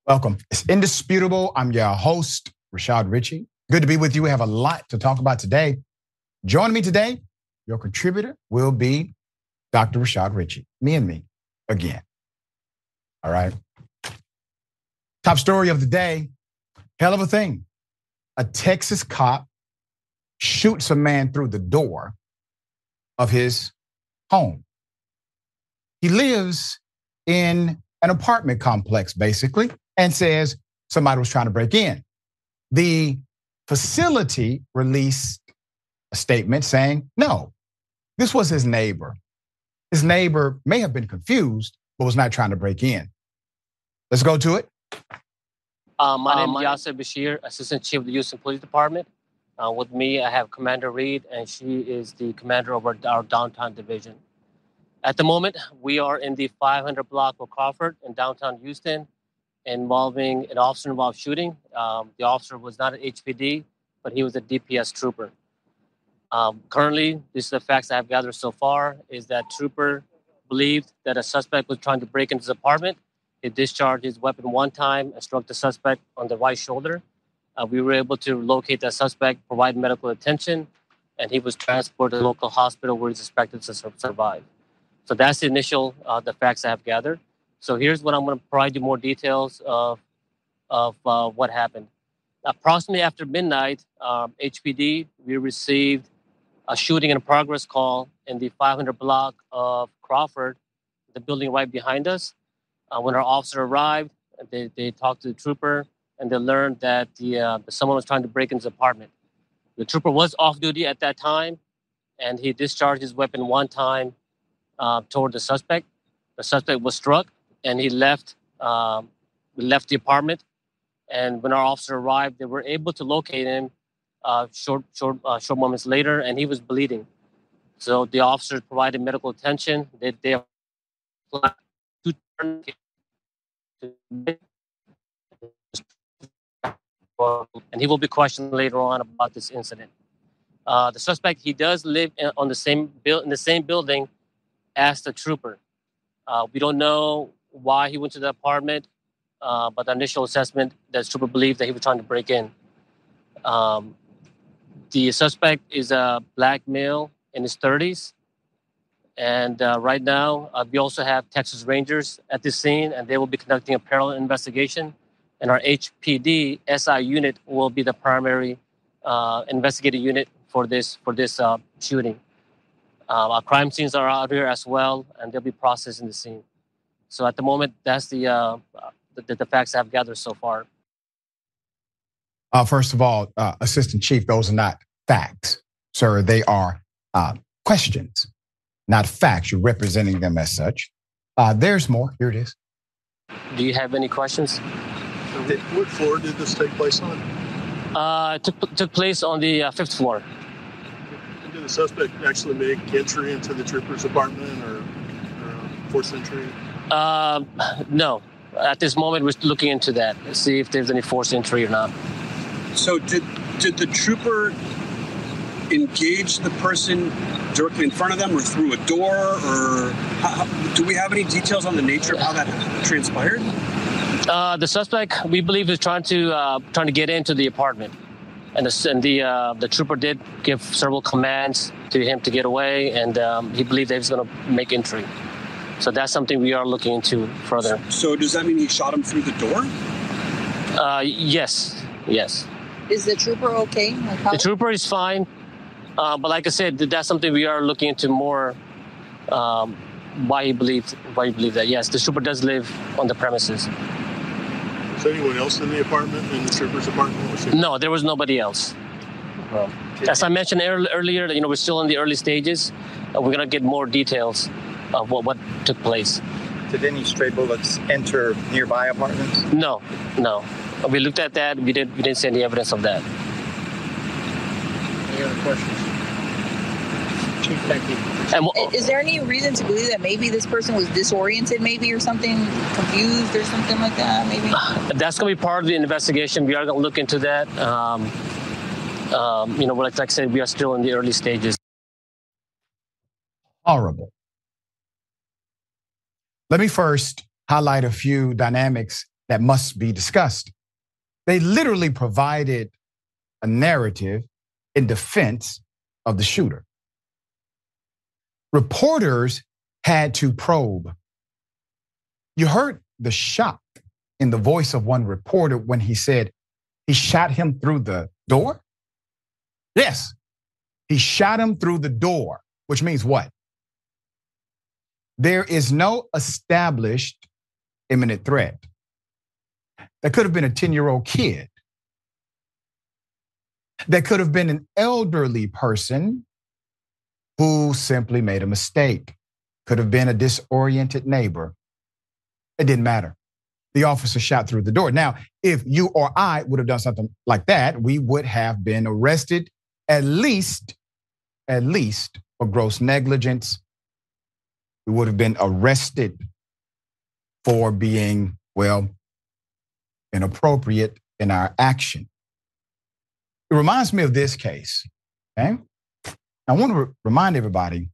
Welcome. It's indisputable. I'm your host, Rashad Richey. Good to be with you. We have a lot to talk about today. Joining me today, your contributor will be Dr. Rashad Richey. Me and me again. All right. Top story of the day. Hell of a thing. A Texas cop shoots a man through the door of his home. He lives in an apartment complex, basically, and says somebody was trying to break in. The facility released a statement saying, no, this was his neighbor. His neighbor may have been confused, but was not trying to break in. Let's go to it. My name is Yasser Bashir, Assistant Chief of the Houston Police Department. With me, I have Commander Reed, and she is the commander of our downtown division. At the moment, we are in the 500 block of Crawford in downtown Houston, involving an officer-involved shooting. The officer was not an HPD, but he was a DPS trooper. Currently, this is the facts I have gathered so far, is that trooper believed that a suspect was trying to break into his apartment. He discharged his weapon one time and struck the suspect on the right shoulder. We were able to locate that suspect, provide medical attention, and he was transported to the local hospital where he's expected to survive. So that's the initial, the facts I have gathered. So here's what I'm going to provide you more details of what happened. Approximately after midnight, HPD, we received a shooting in progress call in the 500 block of Crawford, the building right behind us. When our officer arrived, they talked to the trooper, and they learned that someone was trying to break into his apartment. The trooper was off duty at that time, and he discharged his weapon one time toward the suspect. The suspect was struck, and he left the apartment. And when our officer arrived, they were able to locate him short moments later, and he was bleeding. So the officers provided medical attention. They applied to and he will be questioned later on about this incident. The suspect, he does live in the same building as the trooper. We don't know why he went to the apartment, but the initial assessment, the trooper believed that he was trying to break in. The suspect is a black male in his 30s. And right now, we also have Texas Rangers at the scene, and they will be conducting a parallel investigation. And our HPD SI unit will be the primary investigative unit for this shooting. Our crime scenes are out here as well, and they'll be processing the scene. So at the moment, that's the facts I've gathered so far. First of all, Assistant Chief, those are not facts, sir. They are questions, not facts. You're representing them as such. There's more. Here it is. Do you have any questions? What floor did this take place on? It took place on the 5th floor. Did the suspect actually make entry into the trooper's apartment or forced entry? No. At this moment, we're looking into that to see if there's any forced entry or not. So did the trooper engage the person directly in front of them or through a door? Or do we have any details on the nature of how that transpired? The suspect, we believe, is trying to get into the apartment, and the trooper did give several commands to him to get away, and he believed that he was going to make entry. So that's something we are looking into further. So does that mean he shot him through the door? Yes. Is the trooper okay? The trooper is fine, but like I said, that's something we are looking into more. Why he believed that? Yes, the trooper does live on the premises. Was anyone else in the apartment, in the trooper's apartment? No, there was nobody else. As I mentioned earlier, we're still in the early stages. We're going to get more details of what took place. Did any stray bullets enter nearby apartments? No. We looked at that. We didn't see any evidence of that. Any other questions? Chief, thank you. Is there any reason to believe that maybe this person was disoriented, maybe, or something, confused or something like that, maybe? That's going to be part of the investigation. We are going to look into that. Like I said, we are still in the early stages. Horrible. Let me first highlight a few dynamics that must be discussed. They literally provided a narrative in defense of the shooter. Reporters had to probe. You heard the shock in the voice of one reporter when he said he shot him through the door? Yes, he shot him through the door, which means what? There is no established imminent threat. That could have been a 10-year-old kid. That could have been an elderly person who simply made a mistake. Could have been a disoriented neighbor. It didn't matter. The officer shot through the door. Now, if you or I would have done something like that, we would have been arrested at least for gross negligence. We would have been arrested for being, inappropriate in our action. It reminds me of this case, okay? I want to remind everybody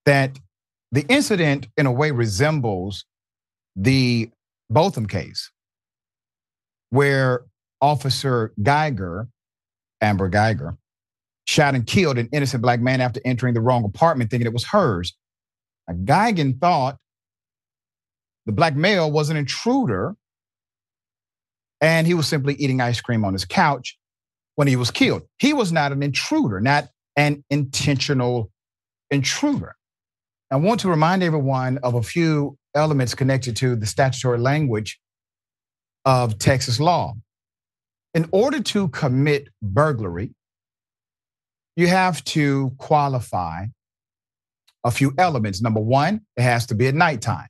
that the incident in a way resembles the Botham case, where Officer Amber Geiger, shot and killed an innocent black man after entering the wrong apartment thinking it was hers. Now, Geigen thought the black male was an intruder and he was simply eating ice cream on his couch when he was killed. He was not an intruder, not an intentional intruder. I want to remind everyone of a few elements connected to the statutory language of Texas law. In order to commit burglary, you have to qualify a few elements. Number one, it has to be at nighttime.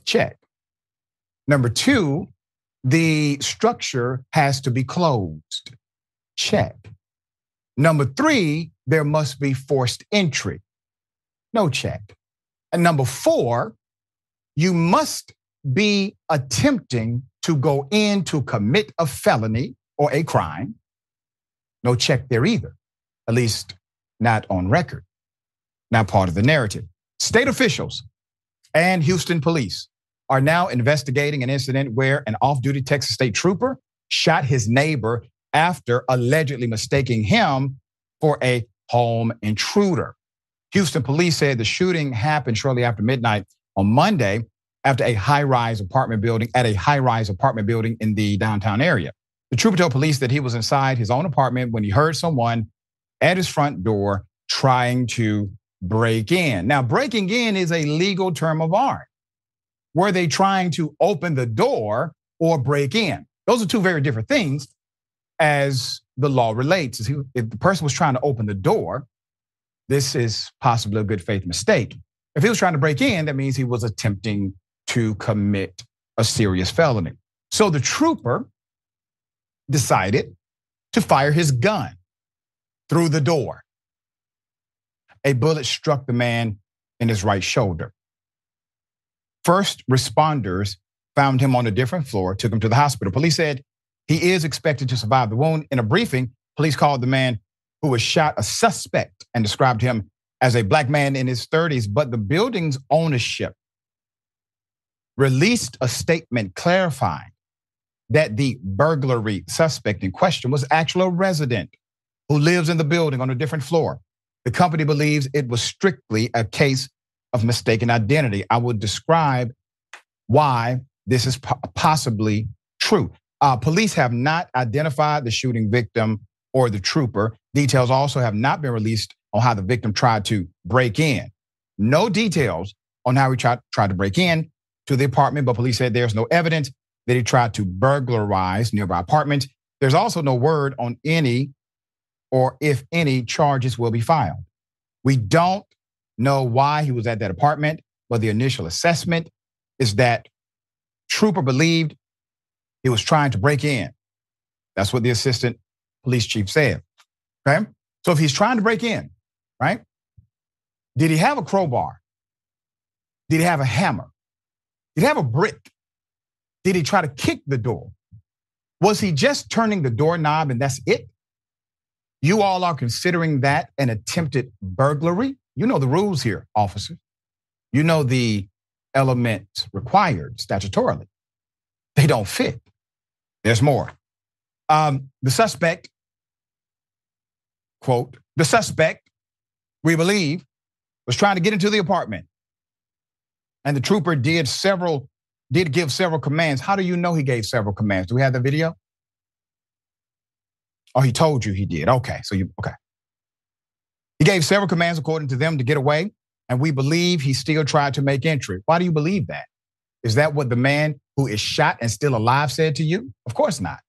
Check. Number two, the structure has to be closed. Check. Number three, there must be forced entry. No check. And number four, you must be attempting to go in to commit a felony or a crime. No check there either, at least not on record, not part of the narrative. State officials and Houston police are now investigating an incident where an off-duty Texas state trooper shot his neighbor after allegedly mistaking him for a home intruder. Houston police said the shooting happened shortly after midnight on Monday after a high-rise apartment building in the downtown area. The trooper told police that he was inside his own apartment when he heard someone at his front door trying to break in. Now, breaking in is a legal term of art. Were they trying to open the door or break in? Those are two very different things as the law relates. If the person was trying to open the door, this is possibly a good faith mistake. If he was trying to break in, that means he was attempting to commit a serious felony. So the trooper decided to fire his gun through the door. A bullet struck the man in his right shoulder. First responders found him on a different floor, took him to the hospital. Police said he is expected to survive the wound. In a briefing, police called the man who was shot a suspect and described him as a black man in his 30s. But the building's ownership released a statement clarifying that the burglary suspect in question was actually a resident who lives in the building on a different floor. The company believes it was strictly a case of mistaken identity. I would describe why this is possibly true. Police have not identified the shooting victim or the trooper. Details also have not been released on how the victim tried to break in. No details on how he tried to break in to the apartment, but police said there's no evidence that he tried to burglarize nearby apartments. There's also no word on any or if any charges will be filed. We don't know why he was at that apartment, but the initial assessment is that trooper believed he was trying to break in. That's what the assistant police chief said, okay? So if he's trying to break in, right? Did he have a crowbar? Did he have a hammer? Did he have a brick? Did he try to kick the door? Was he just turning the doorknob and that's it? You all are considering that an attempted burglary? You know the rules here, officers. You know the elements required statutorily. They don't fit. There's more. The suspect, quote, the suspect, we believe, was trying to get into the apartment. And the trooper did give several commands. How do you know he gave several commands? Do we have the video? Oh, he told you he did. Okay, okay. He gave several commands according to them to get away, and we believe he still tried to make entry. Why do you believe that? Is that what the man who is shot and still alive said to you? Of course not.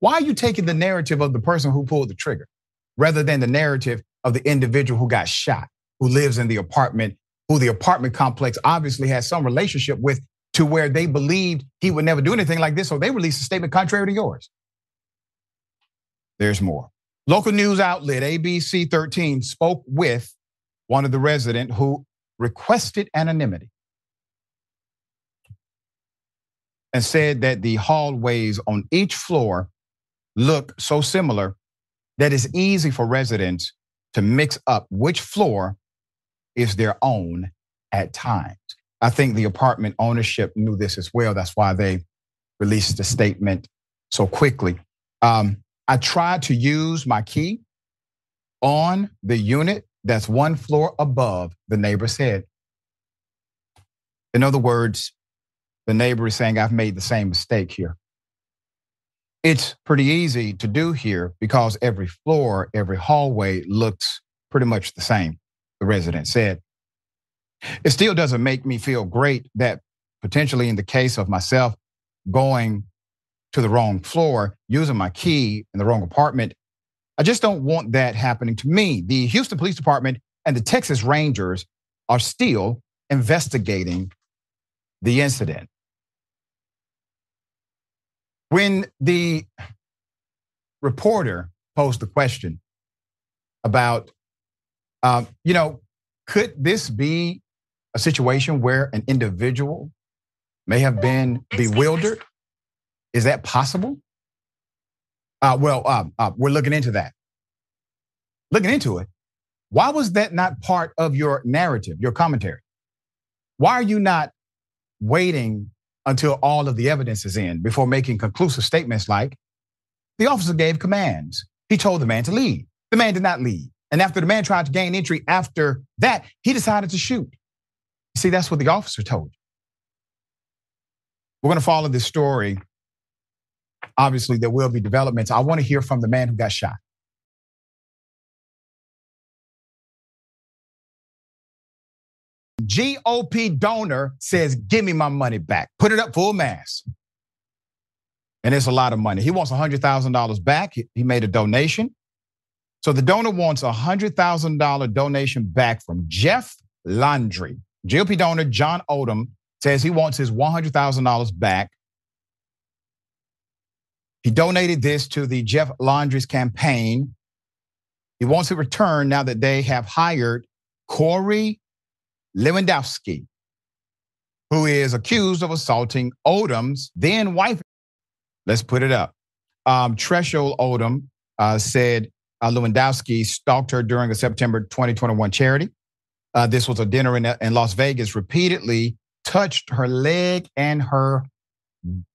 Why are you taking the narrative of the person who pulled the trigger rather than the narrative of the individual who got shot, who lives in the apartment, who the apartment complex obviously has some relationship with, to where they believed he would never do anything like this, so they released a statement contrary to yours? There's more. Local news outlet ABC 13 spoke with one of the residents who requested anonymity and said that the hallways on each floor look so similar that it's easy for residents to mix up which floor is their own at times. I think the apartment ownership knew this as well. That's why they released the statement so quickly. I tried to use my key on the unit that's one floor above the neighbor's head. In other words, the neighbor is saying, I've made the same mistake here. It's pretty easy to do here because every floor, every hallway looks pretty much the same, the resident said. It still doesn't make me feel great that potentially in the case of myself going to the wrong floor, using my key in the wrong apartment, I just don't want that happening to me. The Houston Police Department and the Texas Rangers are still investigating the incident. When the reporter posed the question about, could this be a situation where an individual may have been bewildered? Is that possible? We're looking into that. Looking into it. Why was that not part of your narrative, your commentary? Why are you not waiting until all of the evidence is in before making conclusive statements like, the officer gave commands. He told the man to leave. The man did not leave. And after the man tried to gain entry after that, he decided to shoot. See, that's what the officer told you. We're going to follow this story. Obviously, there will be developments. I want to hear from the man who got shot. GOP donor says, give me my money back. Put it up full mass. And it's a lot of money. He wants $100,000 back. He made a donation. So the donor wants a $100,000 donation back from Jeff Landry. GOP donor John Odom says he wants his $100,000 back. He donated this to the Jeff Landry's campaign. He wants it returned now that they have hired Corey Lewandowski, who is accused of assaulting Odom's then wife. Let's put it up. Treshel Odom said Lewandowski stalked her during a September 2021 charity. This was a dinner in Las Vegas, repeatedly touched her leg and her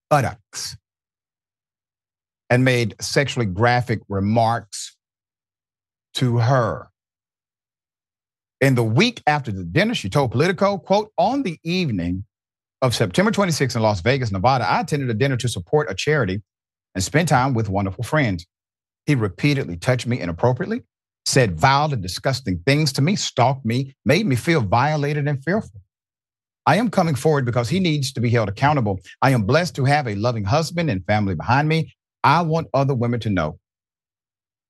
buttocks and made sexually graphic remarks to her. In the week after the dinner, she told Politico, quote, on the evening of September 26th in Las Vegas, Nevada, I attended a dinner to support a charity and spent time with wonderful friends. He repeatedly touched me inappropriately, said vile and disgusting things to me, stalked me, made me feel violated and fearful. I am coming forward because he needs to be held accountable. I am blessed to have a loving husband and family behind me. I want other women to know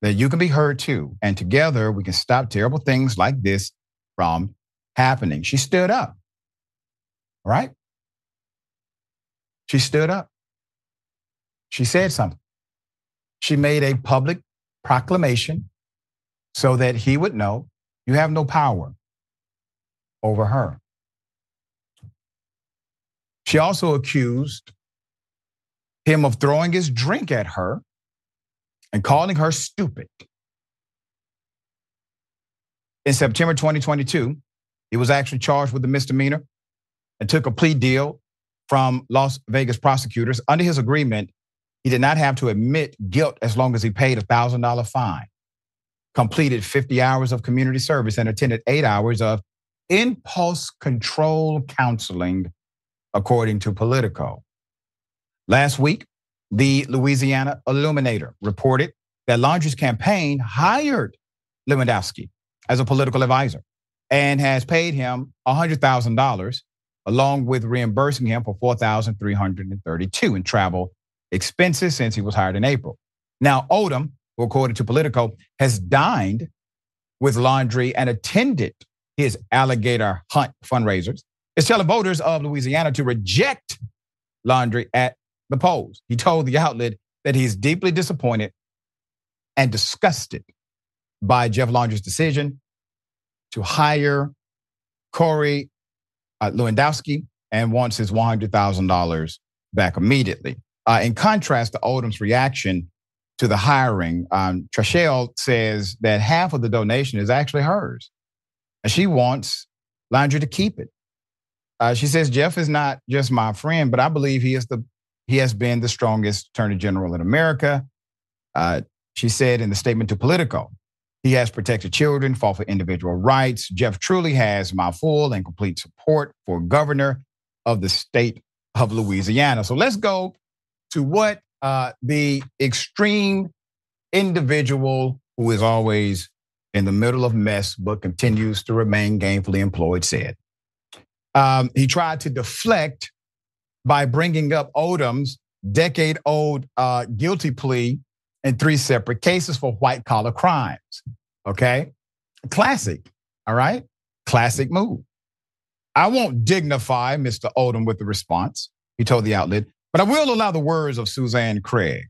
that you can be heard too. And together we can stop terrible things like this from happening. She stood up, right? She stood up. She said something. She made a public proclamation so that he would know you have no power over her. She also accused him of throwing his drink at her and calling her stupid. In September 2022, he was actually charged with a misdemeanor and took a plea deal from Las Vegas prosecutors. Under his agreement, he did not have to admit guilt as long as he paid a $1,000 fine, completed 50 hours of community service, and attended 8 hours of impulse control counseling, according to Politico. Last week, the Louisiana Illuminator reported that Landry's campaign hired Lewandowski as a political advisor and has paid him $100,000, along with reimbursing him for $4,332 in travel expenses since he was hired in April. Now, Odom, who according to Politico, has dined with Landry and attended his alligator hunt fundraisers, is telling voters of Louisiana to reject Landry at the polls. He told the outlet that he's deeply disappointed and disgusted by Jeff Landry's decision to hire Corey Lewandowski and wants his $100,000 back immediately. In contrast to Odom's reaction to the hiring, Trashelle says that half of the donation is actually hers, and she wants Landry to keep it. She says, Jeff is not just my friend, but I believe he has been the strongest attorney general in America. She said in the statement to Politico, he has protected children, fought for individual rights. Jeff truly has my full and complete support for governor of the state of Louisiana. So let's go to what the extreme individual who is always in the middle of mess but continues to remain gainfully employed said. He tried to deflect by bringing up Odom's decade-old guilty plea in 3 separate cases for white-collar crimes, okay? Classic, all right? Classic move. I won't dignify Mr. Odom with the response, he told the outlet, but I will allow the words of Suzanne Craig,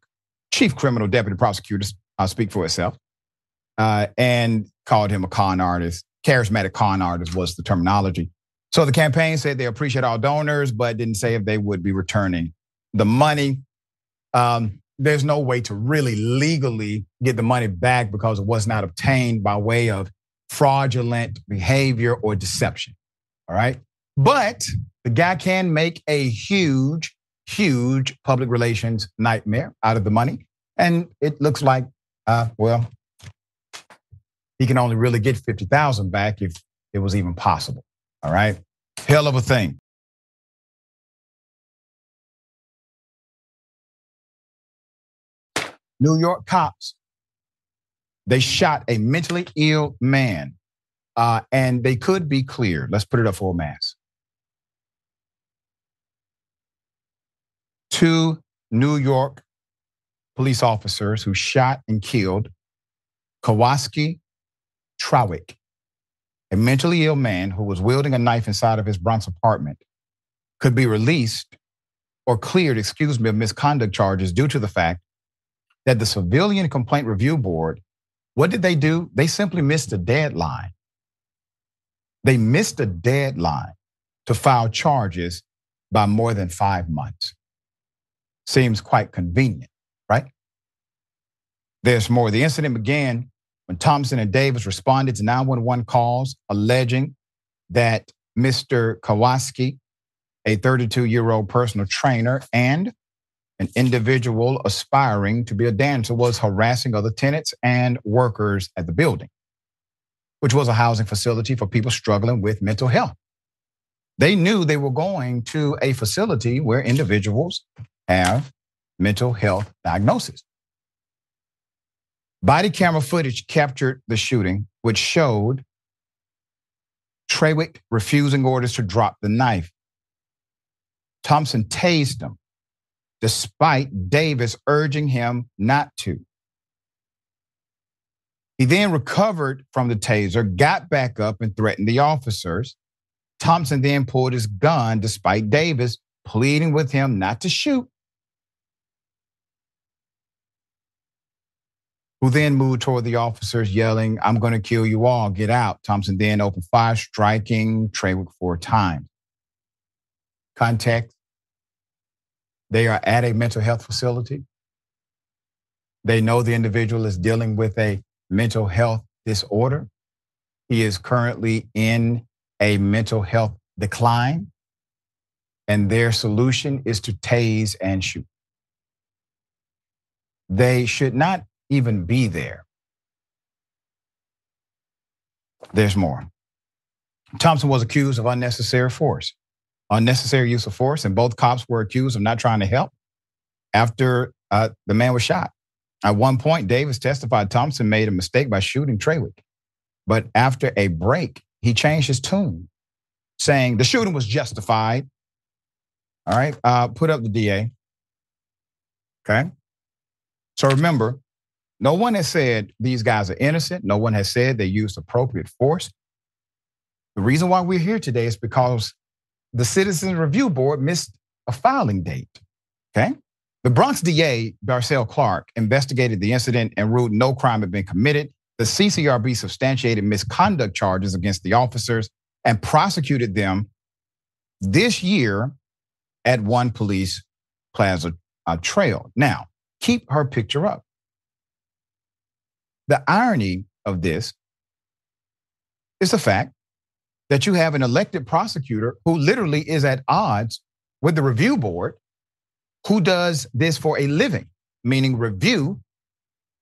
chief criminal deputy prosecutor, speak for itself, and called him a con artist. Charismatic con artist was the terminology. So the campaign said they appreciate all donors, but didn't say if they would be returning the money. There's no way to really legally get the money back because it was not obtained by way of fraudulent behavior or deception, all right? But the guy can make a huge, huge public relations nightmare out of the money. And it looks like, he can only really get $50,000 back if it was even possible, all right? Hell of a thing. New York cops, they shot a mentally ill man, and they could be cleared. Let's put it up for a mass. 2 New York police officers who shot and killed Kowalski Trawick, a mentally ill man who was wielding a knife inside of his Bronx apartment, could be released or cleared, of misconduct charges due to the fact that the Civilian Complaint Review Board, what did they do? They simply missed a deadline. They missed a deadline to file charges by more than 5 months. Seems quite convenient, right? There's more. The incident began when Thompson and Davis responded to 911 calls alleging that Mr. Kowalski, a 32-year-old personal trainer and an individual aspiring to be a dancer, was harassing other tenants and workers at the building, which was a housing facility for people struggling with mental health. They knew they were going to a facility where individuals have mental health diagnosis. Body camera footage captured the shooting, which showed Trawick refusing orders to drop the knife. Thompson tased him, despite Davis urging him not to. He then recovered from the taser, got back up and threatened the officers. Thompson then pulled his gun despite Davis pleading with him not to shoot, who then moved toward the officers yelling, "I'm going to kill you all, get out." Thompson then opened fire, striking Trawick 4 times. Context: they are at a mental health facility. They know the individual is dealing with a mental health disorder. He is currently in a mental health decline. and their solution is to tase and shoot. They should not even be there. There's more. Thompson was accused of unnecessary use of force, and both cops were accused of not trying to help after the man was shot. At one point, Davis testified Thompson made a mistake by shooting Trawick, but after a break, he changed his tune, saying the shooting was justified. All right, put up the DA. Okay. So remember, no one has said these guys are innocent. No one has said they used appropriate force. The reason why we're here today is because the Citizens Review Board missed a filing date. Okay. The Bronx DA, Darcel Clark, investigated the incident and ruled no crime had been committed. The CCRB substantiated misconduct charges against the officers and prosecuted them this year at One Police Plaza Trail. Now, keep her picture up. The irony of this is the fact that you have an elected prosecutor who literally is at odds with the review board, who does this for a living, meaning review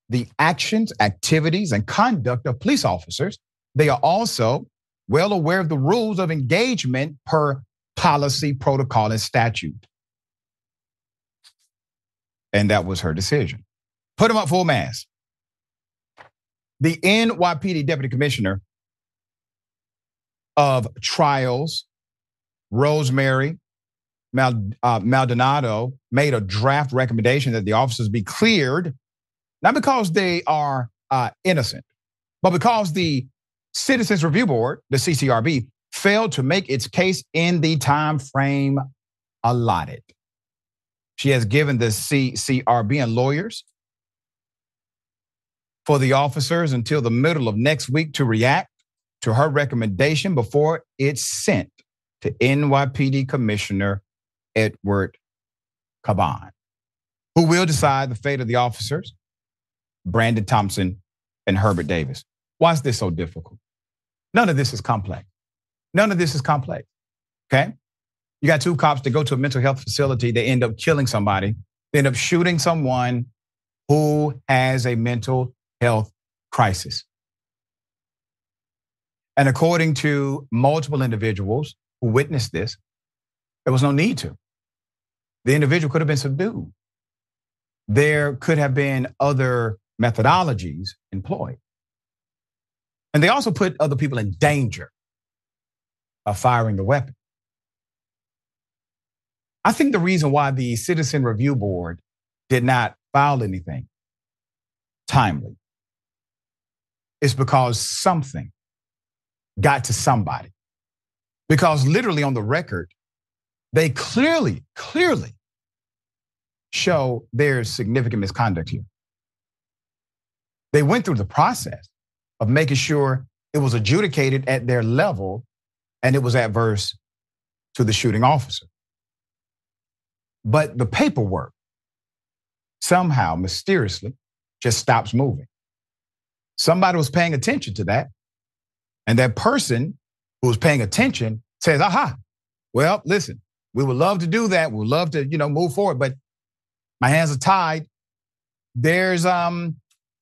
the actions, activities, and conduct of police officers. They are also well aware of the rules of engagement per policy, protocol, and statute. And that was her decision. Put him up full mass. The NYPD Deputy Commissioner of Trials, Rosemary Maldonado, made a draft recommendation that the officers be cleared, not because they are innocent, but because the Citizens Review Board, the CCRB, failed to make its case in the time frame allotted. She has given the CCRB and lawyers for the officers until the middle of next week to react to her recommendation before it's sent to NYPD Commissioner Edward Caban, who will decide the fate of the officers, Brandon Thompson and Herbert Davis. Why is this so difficult? None of this is complex. None of this is complex, okay? You got two cops that go to a mental health facility, they end up killing somebody, they end up shooting someone who has a mental health crisis. And according to multiple individuals who witnessed this, there was no need to. The individual could have been subdued. There could have been other methodologies employed. And they also put other people in danger of firing the weapon. I think the reason why the Citizen Review Board did not file anything timely is because something got to somebody. Because literally on the record, they clearly show there's significant misconduct here. They went through the process of making sure it was adjudicated at their level and it was adverse to the shooting officer. But the paperwork somehow mysteriously just stops moving. Somebody was paying attention to that, and that person who was paying attention says, aha, well, listen, we would love to do that. We would love to, move forward, but my hands are tied. There's a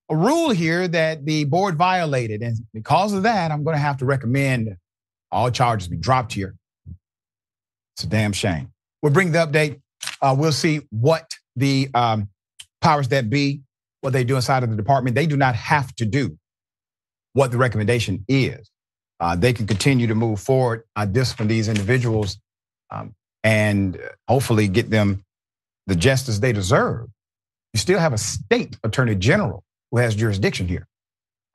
rule here that the board violated, and because of that, I'm going to have to recommend all charges be dropped here. It's a damn shame. We'll bring the update. We'll see what the powers that be, what they do inside of the department. They do not have to do what the recommendation is. They can continue to move forward, discipline these individuals, and hopefully get them the justice they deserve. You still have a state attorney general who has jurisdiction here.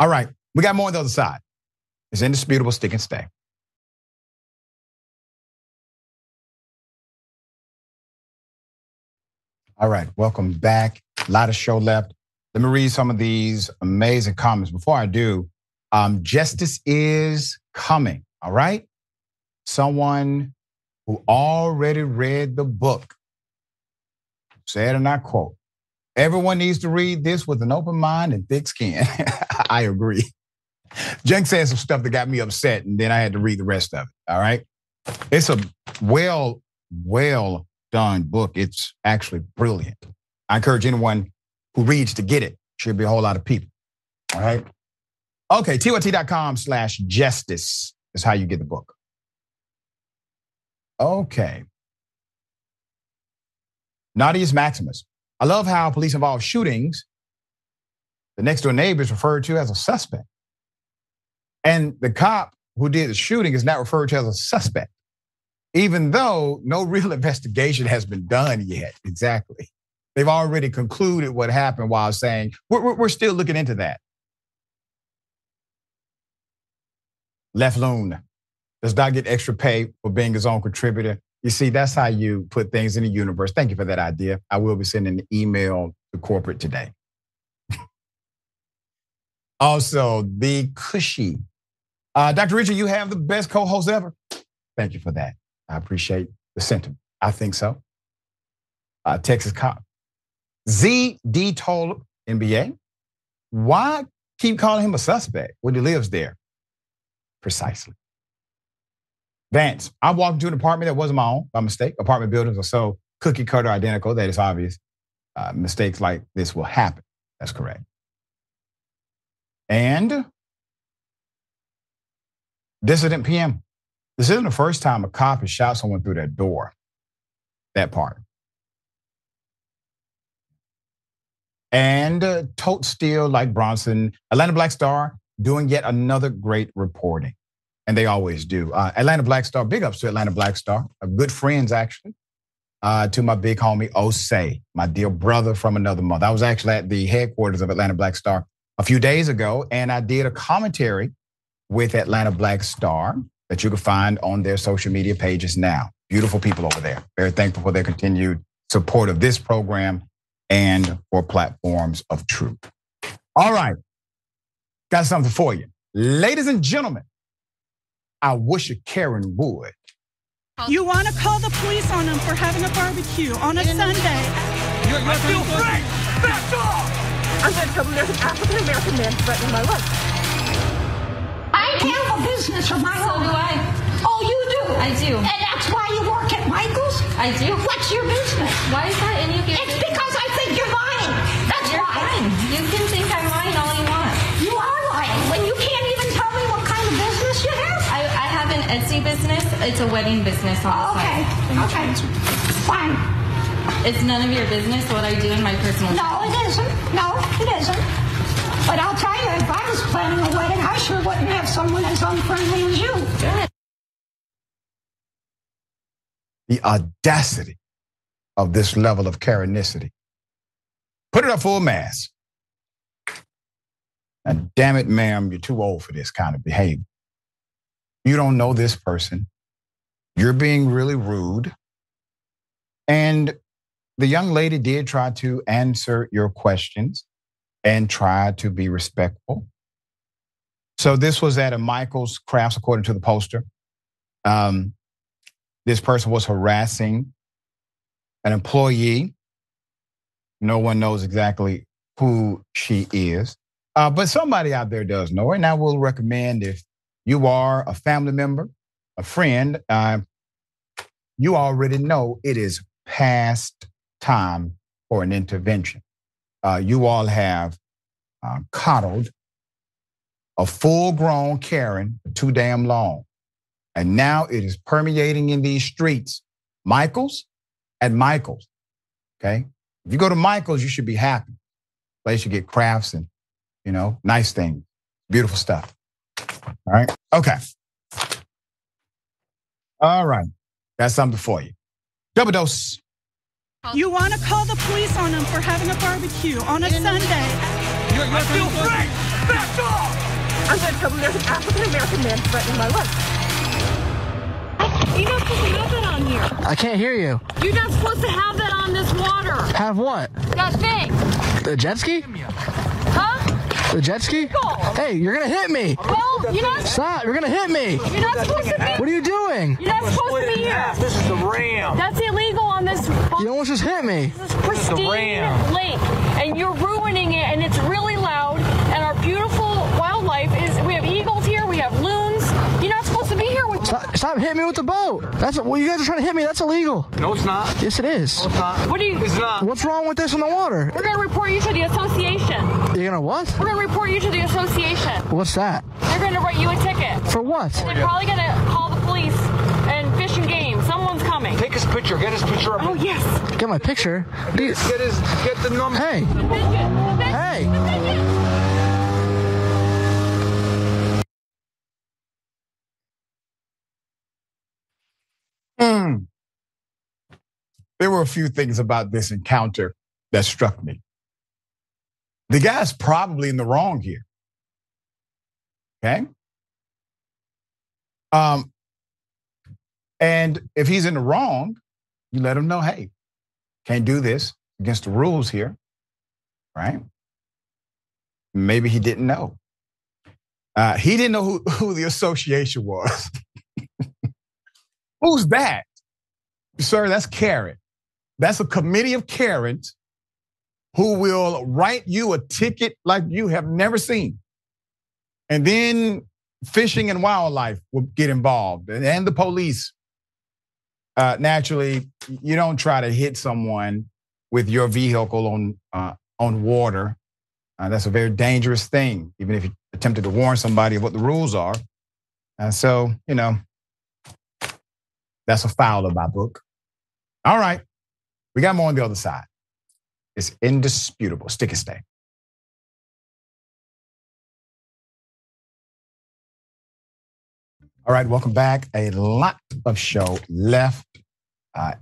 All right, we got more on the other side. It's indisputable, stick and stay. All right, welcome back. A lot of show left. Let me read some of these amazing comments. Before I do, justice is coming, all right? Someone who already read the book said, and I quote, everyone needs to read this with an open mind and thick skin. I agree. Jen said some stuff that got me upset, and then I had to read the rest of it, all right? It's a well well done book. It's actually brilliant. I encourage anyone who reads to get it. Should be a whole lot of people. All right. Okay, tyt.com/justice is how you get the book. Okay. Naughtiest Maximus. I love how police involved shootings, the next door neighbor is referred to as a suspect. And the cop who did the shooting is not referred to as a suspect, even though no real investigation has been done yet. Exactly. They've already concluded what happened while saying, we're still looking into that. Left Loon does not get extra pay for being his own contributor. You see, that's how you put things in the universe. Thank you for that idea. I will be sending an email to corporate today. Also, the Cushy. Dr. Richey, you have the best co-host ever. Thank you for that. I appreciate the sentiment. I think so. Texas cop. Z.D. told NBA, why keep calling him a suspect when he lives there? Precisely. Vance, I walked into an apartment that wasn't my own by mistake. Apartment buildings are so cookie cutter identical that it's obvious mistakes like this will happen. That's correct. And Dissident PM. This isn't the first time a cop has shot someone through their door. That part. And tote steel like Bronson. Atlanta Black Star doing yet another great reporting. And they always do. Atlanta Black Star, big ups to Atlanta Black Star. Good friends, actually, to my big homie, Osei, my dear brother from another mother. I was actually at the headquarters of Atlanta Black Star a few days ago, and I did a commentary with Atlanta Black Star that you can find on their social media pages now. Beautiful people over there. Very thankful for their continued support of this program and for platforms of truth. All right, got something for you. Ladies and gentlemen, I wish a Karen would. You want to call the police on them for having a barbecue on a Sunday. I feel free! Back off! I'm going to tell them there's an African-American man threatening my life. I have a business of my own. So do I. Oh, you do? I do. And that's why you work at Michael's? I do. What's your business? Why is that any of your business? It's because I think you're lying. That's you're why. Lying. You can think I'm lying all you want. You are lying when you can't even tell me what kind of business you have. I have an Etsy business. It's a wedding business on the side. Okay. Fine. It's none of your business what I do in my personal life. No, it isn't. No, it isn't. But I'll tell you, if I was planning a wedding, I sure wouldn't have someone as unfriendly as you. Good. The audacity of this level of Karenicity. Put it up full mass. And damn it, ma'am, you're too old for this kind of behavior. You don't know this person. You're being really rude. And the young lady did try to answer your questions and try to be respectful. So this was at a Michael's Crafts, according to the poster. This person was harassing an employee. No one knows exactly who she is, but somebody out there does know her. And I will recommend, if you are a family member, a friend, you already know it is past time for an intervention. You all have coddled a full-grown Karen for too damn long. And now it is permeating in these streets. Michael's at Michael's, okay? If you go to Michael's, you should be happy. Place you get crafts and, nice things, beautiful stuff. All right, okay. All right, got something for you. Double dose. You want to call the police on them for having a barbecue on a Sunday. I feel free! Back off! I'm going to tell them there's an African-American man threatening my life. You're not supposed to have that on here. I can't hear you. You're not supposed to have that on this water. Have what? That thing. The jet ski? Huh? The jet ski? Go. Hey, you're going to hit me. Well, you're not. Stop, you're going to hit me. You're not supposed to be. What are you doing? You're not supposed to be here. This is the Ram. That's illegal on this. You almost just hit me. This is pristine lake, and you're ruining it, and it's really loud, and our beautiful wildlife is, we have eagles here, we have loons. You're not supposed to be here with Stop hitting me with the boat. You guys are trying to hit me. That's illegal. No, it's not. Yes, it is. No, it's not. What are you? It's not. What's wrong with this in the water? We're gonna report you to the association. You're gonna what? We're gonna report you to the association. What's that? They're gonna write you a ticket. For what? They're probably gonna call the police and Fish and Game. Someone's coming. Take his picture. Get his picture up. Oh yes. Get my picture. Get the number. Hey. Hey. There were a few things about this encounter that struck me. The guy's probably in the wrong here. Okay? And if he's in the wrong, you let him know, hey, can't do this against the rules here, right? Maybe he didn't know. He didn't know who the association was. Who's that? Sir, that's Karen. That's a committee of Karens who will write you a ticket like you have never seen. And then fishing and wildlife will get involved and the police. Naturally, you don't try to hit someone with your vehicle on water. That's a very dangerous thing, even if you attempted to warn somebody of what the rules are. So, that's a foul of my book. All right, we got more on the other side. It's indisputable. Stick and stay. All right, welcome back. A lot of show left,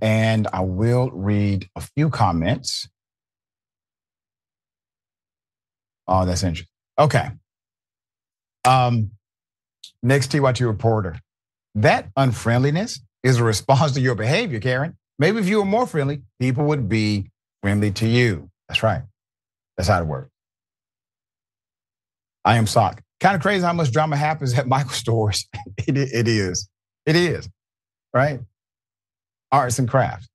and I will read a few comments. Oh, that's interesting. Okay. Next TYT reporter. That unfriendliness is a response to your behavior, Karen. Maybe if you were more friendly, people would be friendly to you. That's right. That's how it works. I am shocked. Kind of crazy how much drama happens at Michael stores. It is. It is. Right? Arts and crafts.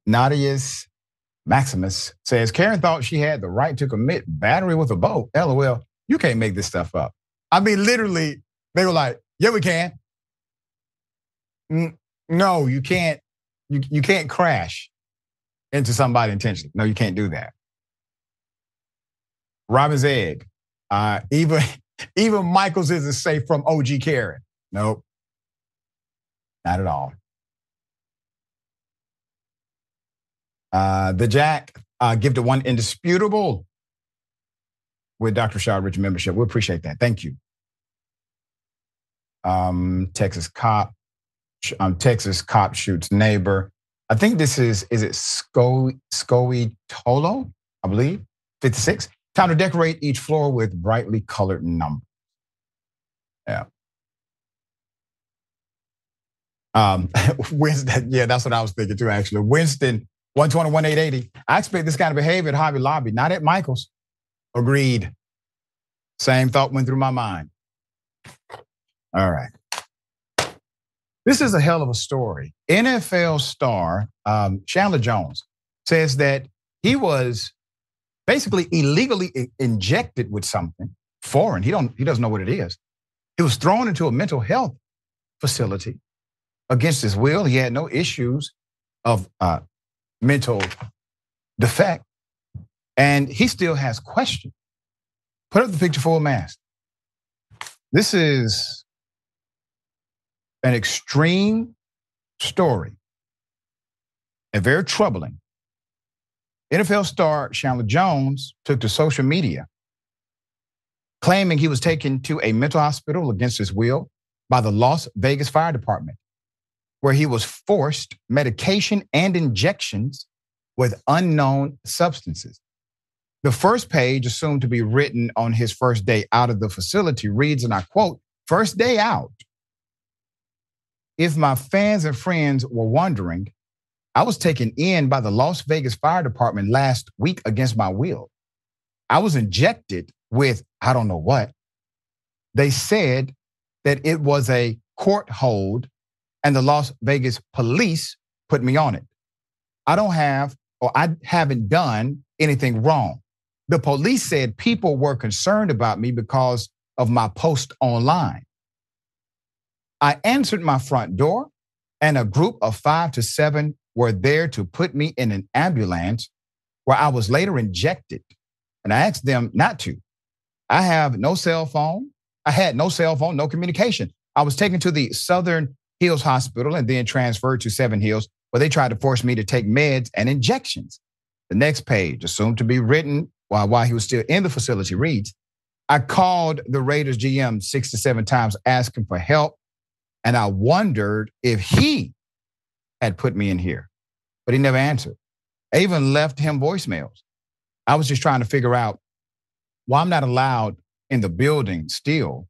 Nadia's Maximus says, Karen thought she had the right to commit battery with a boat. LOL, you can't make this stuff up. I mean, literally, they were like, yeah, we can. No, you can't. You can't crash into somebody intentionally. No, you can't do that. Robin's egg. Even Michael's isn't safe from OG Karen. Nope. Not at all. The Jack give to one indisputable with Dr. Rashad Richey membership. We appreciate that. Thank you. Texas cop shoots neighbor. I think this is it Scoey Tolo, I believe, 56. Time to decorate each floor with brightly colored numbers. Yeah. Winston, yeah, that's what I was thinking too, actually. Winston, 121-880. I expect this kind of behavior at Hobby Lobby, not at Michael's. Agreed. Same thought went through my mind. All right. This is a hell of a story. NFL star Chandler Jones says that he was basically illegally injected with something foreign. He doesn't know what it is. He was thrown into a mental health facility against his will. He had no issues of mental defect, and he still has questions. Put up the picture full mask. This is an extreme story and very troubling. NFL star Chandler Jones took to social media claiming he was taken to a mental hospital against his will by the Las Vegas Fire Department, where he was forced medication and injections with unknown substances. The first page, assumed to be written on his first day out of the facility, reads, and I quote, "First day out. If my fans and friends were wondering, I was taken in by the Las Vegas Fire Department last week against my will. I was injected with I don't know what. They said that it was a court hold and the Las Vegas police put me on it. I haven't done anything wrong. The police said people were concerned about me because of my post online. I answered my front door, and a group of 5 to 7 were there to put me in an ambulance where I was later injected. And I asked them not to. I have no cell phone. I had no cell phone, no communication. I was taken to the Southern Hills Hospital and then transferred to Seven Hills, where they tried to force me to take meds and injections. The next page, assumed to be written while he was still in the facility, reads, I called the Raiders GM 6 to 7 times asking for help, and I wondered if he had put me in here, but he never answered. I even left him voicemails. I was just trying to figure out why I'm not allowed in the building still,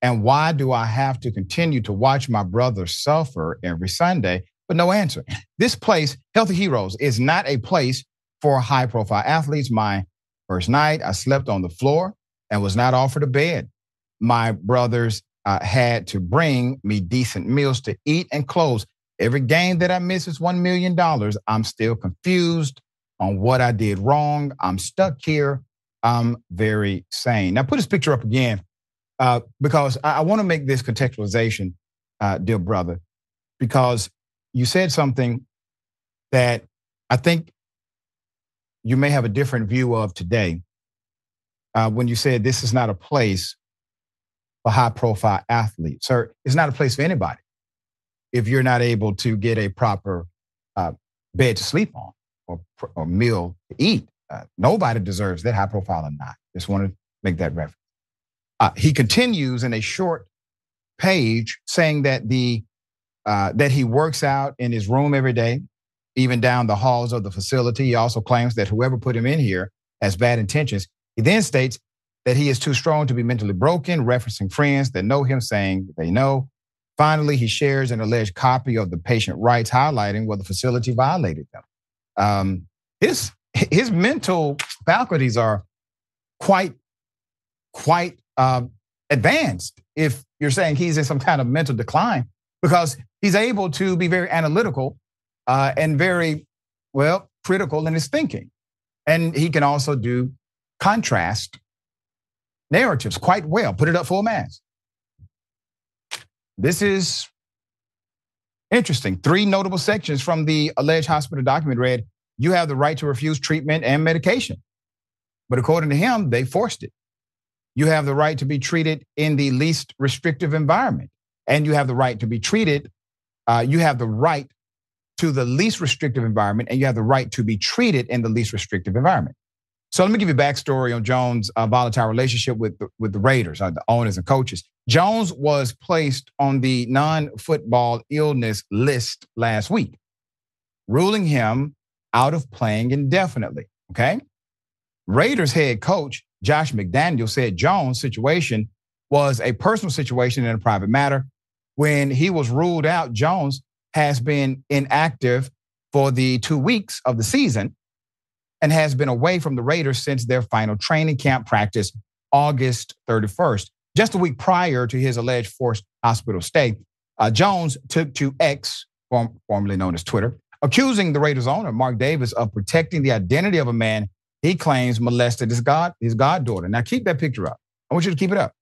and why do I have to continue to watch my brother suffer every Sunday, but no answer. This place, Healthy Heroes, is not a place for high-profile athletes. My first night, I slept on the floor and was not offered a bed. My brothers had to bring me decent meals to eat and clothes. Every game that I miss is $1 million. I'm still confused on what I did wrong. I'm stuck here. I'm very sane. Now put this picture up again because I want to make this contextualization, dear brother, because you said something that I think you may have a different view of today when you said this is not a place for high-profile athletes. Sir, it's not a place for anybody if you're not able to get a proper bed to sleep on or meal to eat. Nobody deserves that, high profile or not. Just want to make that reference. He continues in a short page saying that that he works out in his room every day, even down the halls of the facility. He also claims that whoever put him in here has bad intentions. He then states that he is too strong to be mentally broken, referencing friends that know him, saying they know. Finally, he shares an alleged copy of the patient rights, highlighting where the facility violated them. His mental faculties are quite advanced if you're saying he's in some kind of mental decline, because he's able to be very analytical and very, critical in his thinking. And he can also do contrast narratives quite well, put it up full mass. This is interesting. 3 notable sections from the alleged hospital document read, you have the right to refuse treatment and medication. But according to him, they forced it. You have the right to be treated in the least restrictive environment. And you have the right to be treated, you have the right to the least restrictive environment, and you have the right to be treated in the least restrictive environment. So let me give you a backstory on Jones' volatile relationship with the Raiders, the owners and coaches. Jones was placed on the non-football illness list last week, ruling him out of playing indefinitely, okay? Raiders head coach Josh McDaniel said Jones' situation was a personal situation and a private matter. When he was ruled out, Jones has been inactive for the 2 weeks of the season and has been away from the Raiders since their final training camp practice, August 31st. Just a week prior to his alleged forced hospital stay, Jones took to X, formerly known as Twitter, accusing the Raiders owner, Mark Davis, of protecting the identity of a man he claims molested his goddaughter. Now keep that picture up. I want you to keep it up.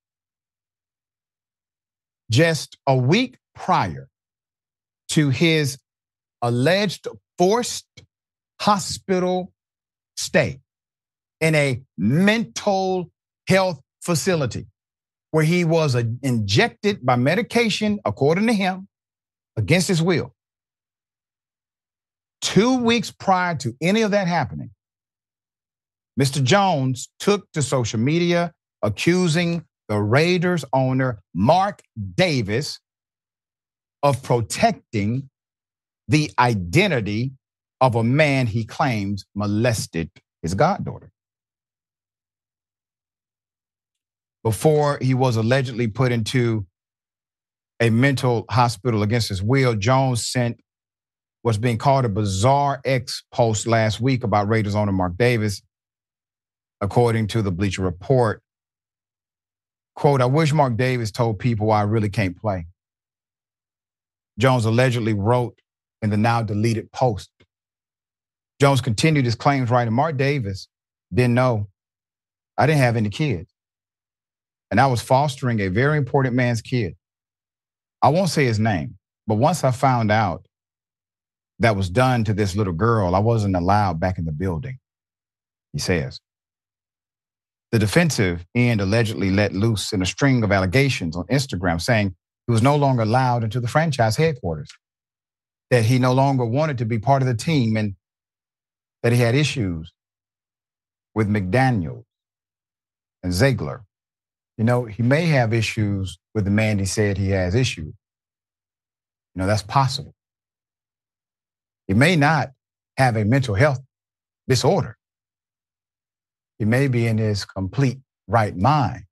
Just a week prior to his alleged forced hospital stay in a mental health facility where he was injected by medication, according to him, against his will. 2 weeks prior to any of that happening, Mr. Jones took to social media accusing the Raiders owner, Mark Davis, of protecting the identity of a man he claims molested his goddaughter. Before he was allegedly put into a mental hospital against his will, Jones sent what's being called a bizarre X post last week about Raiders owner Mark Davis. According to the Bleacher Report, quote, I wish Mark Davis told people why I really can't play. Jones allegedly wrote in the now deleted post. Jones continued his claims writing, Mark Davis didn't know I didn't have any kids. And I was fostering a very important man's kid. I won't say his name, but once I found out that was done to this little girl, I wasn't allowed back in the building, he says. The defensive end allegedly let loose in a string of allegations on Instagram saying he was no longer allowed into the franchise headquarters, that he no longer wanted to be part of the team, and that he had issues with McDaniels and Ziegler. You know, he may have issues with the man he said he has issues. You know, that's possible. He may not have a mental health disorder. He may be in his complete right mind,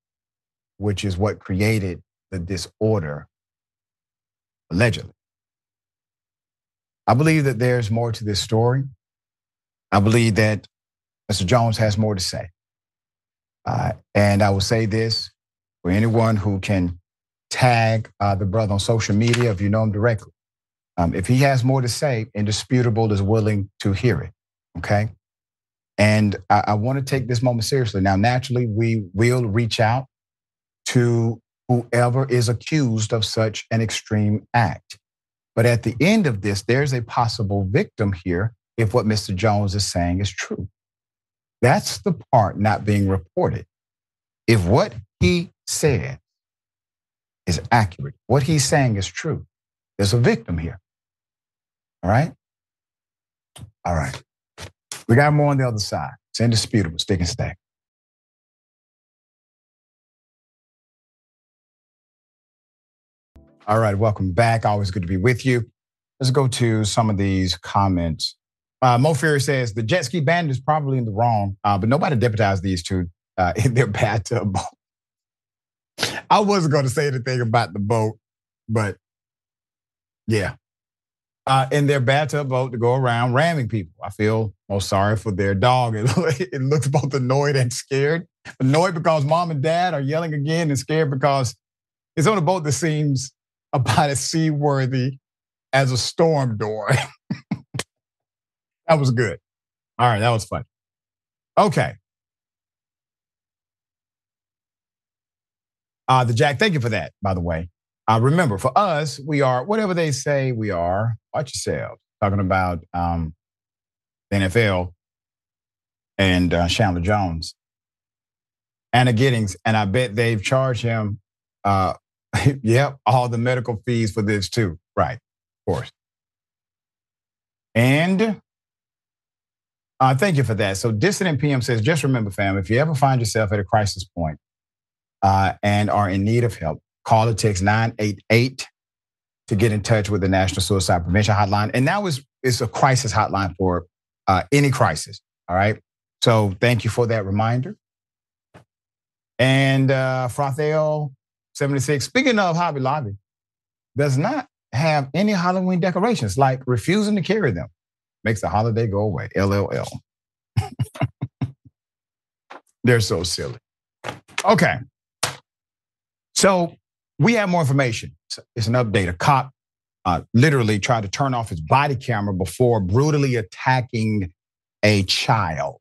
which is what created the disorder, allegedly. I believe that there's more to this story. I believe that Mr. Jones has more to say. And I will say this for anyone who can tag the brother on social media, if you know him directly. If he has more to say, Indisputable is willing to hear it, okay? And I want to take this moment seriously. Now, naturally, we will reach out to whoever is accused of such an extreme act. But at the end of this, there's a possible victim here if what Mr. Jones is saying is true. That's the part not being reported. If what he said is accurate, what he's saying is true, there's a victim here. All right? All right. We got more on the other side. It's indisputable. Stick and stay. All right, welcome back. Always good to be with you. Let's go to some of these comments. Mo Fury says, the jet ski bandit is probably in the wrong, but nobody deputized these two in their bathtub boat. I wasn't going to say anything about the boat, but yeah. In their bathtub boat to go around ramming people. I feel most sorry for their dog. It looks both annoyed and scared. Annoyed because mom and dad are yelling again, and scared because it's on a boat that seems about as seaworthy as a storm door. That was good. All right, that was fun. Okay. The Jack, thank you for that, by the way. Remember, for us, we are whatever they say we are. Watch yourselves. Talking about the NFL and Chandler Jones. Anna Giddings, and I bet they've charged him, yep, all the medical fees for this too. Right, of course. And thank you for that. So Dissident PM says, just remember, fam, if you ever find yourself at a crisis point and are in need of help, call or text 988 to get in touch with the National Suicide Prevention Hotline. And now it's a crisis hotline for any crisis, all right? So thank you for that reminder. And Frothel 76, speaking of Hobby Lobby, does not have any Halloween decorations, like refusing to carry them. Makes the holiday go away, LLL. They're so silly. Okay. So we have more information. It's an update. A cop literally tried to turn off his body camera before brutally attacking a child.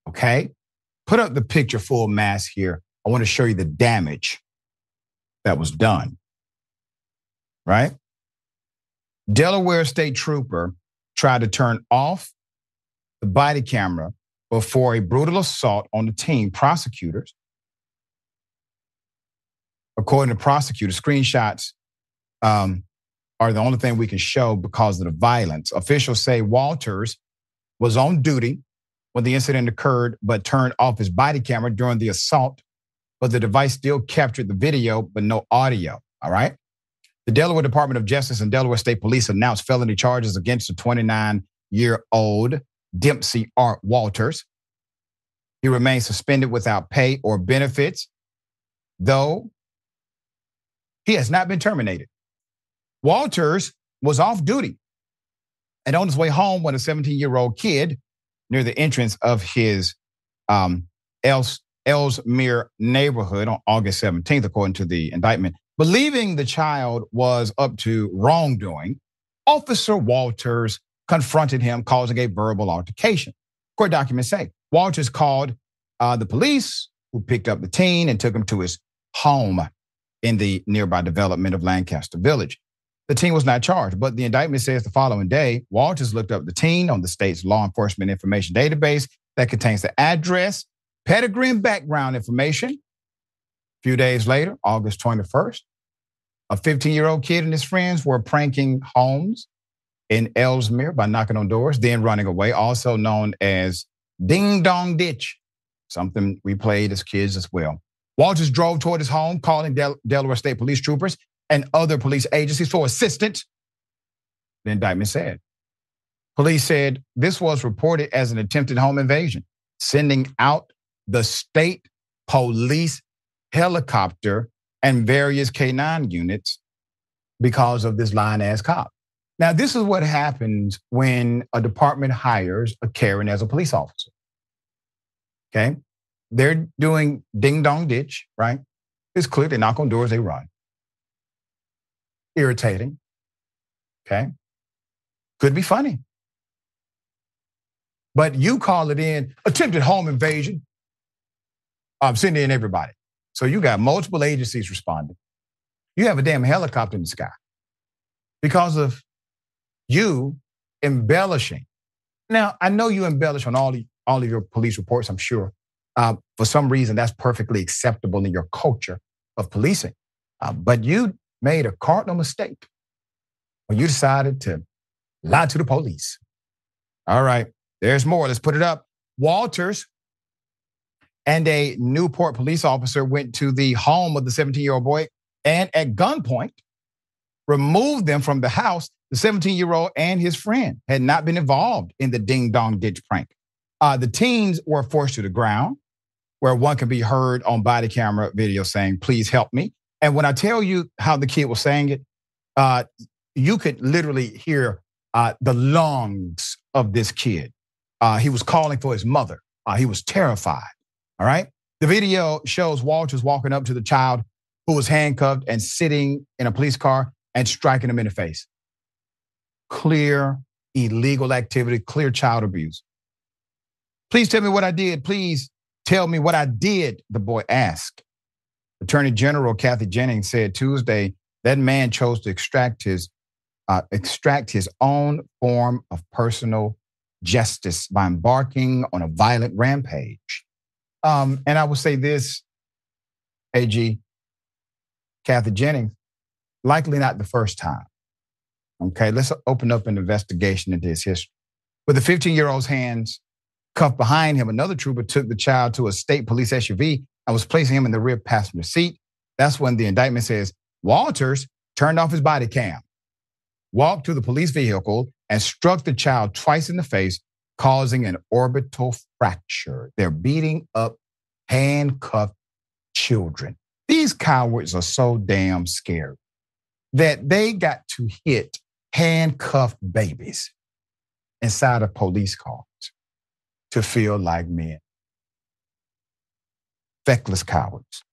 Okay? Put up the picture full mass here. I want to show you the damage that was done. Right? Delaware State Trooper tried to turn off the body camera before a brutal assault on the teen. Prosecutors, according to prosecutors, screenshots are the only thing we can show because of the violence. Officials say Walters was on duty when the incident occurred, but turned off his body camera during the assault, but the device still captured the video, but no audio, all right? The Delaware Department of Justice and Delaware State Police announced felony charges against the 29-year-old Dempsey Art Walters. He remains suspended without pay or benefits, though he has not been terminated. Walters was off duty and on his way home when a 17-year-old kid near the entrance of his Ellesmere neighborhood on August 17th, according to the indictment. Believing the child was up to wrongdoing, Officer Walters confronted him, causing a verbal altercation. Court documents say Walters called the police, who picked up the teen and took him to his home. in the nearby development of Lancaster Village. The teen was not charged, but the indictment says the following day, Walters looked up the teen on the state's law enforcement information database that contains the address, pedigree, and background information. A few days later, August 21st, a 15-year-old kid and his friends were pranking homes in Ellesmere by knocking on doors, then running away, also known as Ding Dong Ditch, something we played as kids as well. Walters drove toward his home, calling Delaware State Police troopers and other police agencies for assistance, the indictment said. Police said this was reported as an attempted home invasion, sending out the state police helicopter and various K-9 units because of this lying-ass cop. Now, this is what happens when a department hires a Karen as a police officer. Okay? They're doing ding-dong ditch, right? It's clear. They knock on doors, they run. Irritating. Okay? Could be funny. But you call it in attempted home invasion. I'm sending in everybody. So you got multiple agencies responding. You have a damn helicopter in the sky because of you embellishing. Now, I know you embellish on all of your police reports, I'm sure. For some reason, that's perfectly acceptable in your culture of policing. But you made a cardinal mistake when you decided to lie to the police. All right, there's more. Let's put it up. Walters and a Newport police officer went to the home of the 17-year-old boy and at gunpoint removed them from the house. The 17-year-old and his friend had not been involved in the ding-dong ditch prank. The teens were forced to the ground, where one can be heard on body camera video saying, "Please help me." And when I tell you how the kid was saying it, you could literally hear the lungs of this kid. He was calling for his mother. He was terrified, all right? The video shows Walters walking up to the child who was handcuffed and sitting in a police car and striking him in the face. Clear illegal activity, clear child abuse. "Please tell me what I did. Please tell me what I did," the boy asked. Attorney General Kathy Jennings said Tuesday that man chose to extract his own form of personal justice by embarking on a violent rampage. And I would say this, AG, Kathy Jennings, likely not the first time. Okay, let's open up an investigation into his history. With the 15-year-old's hands cuffed behind him, another trooper took the child to a state police SUV and was placing him in the rear passenger seat. That's when the indictment says Walters turned off his body cam, walked to the police vehicle, and struck the child twice in the face, causing an orbital fracture. They're beating up handcuffed children. These cowards are so damn scared that they got to hit handcuffed babies inside of police cars to feel like men. Feckless cowards.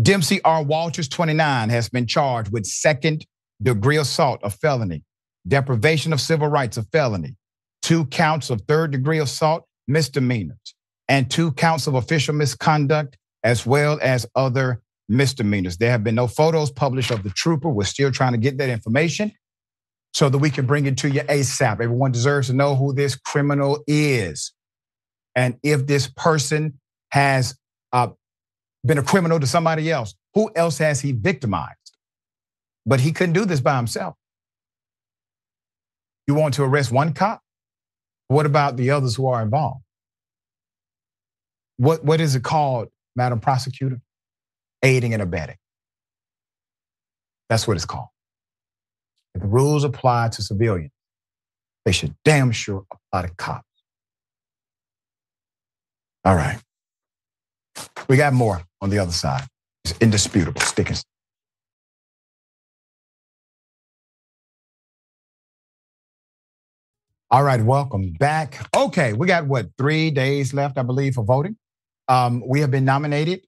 Dempsey R. Walters, 29, has been charged with second-degree assault, a felony, deprivation of civil rights, a felony, 2 counts of third-degree assault, misdemeanors, and 2 counts of official misconduct, as well as other misdemeanors. There have been no photos published of the trooper. We're still trying to get that information so that we can bring it to you ASAP. Everyone deserves to know who this criminal is. And if this person has been a criminal to somebody else, who else has he victimized? But he couldn't do this by himself. You want to arrest one cop? What about the others who are involved? What is it called, Madam Prosecutor? Aiding and abetting. That's what it's called. If the rules apply to civilians, they should damn sure apply to cops. All right. We got more on the other side. It's indisputable. Stick and All right, welcome back. Okay, we got 3 days left, I believe, for voting. We have been nominated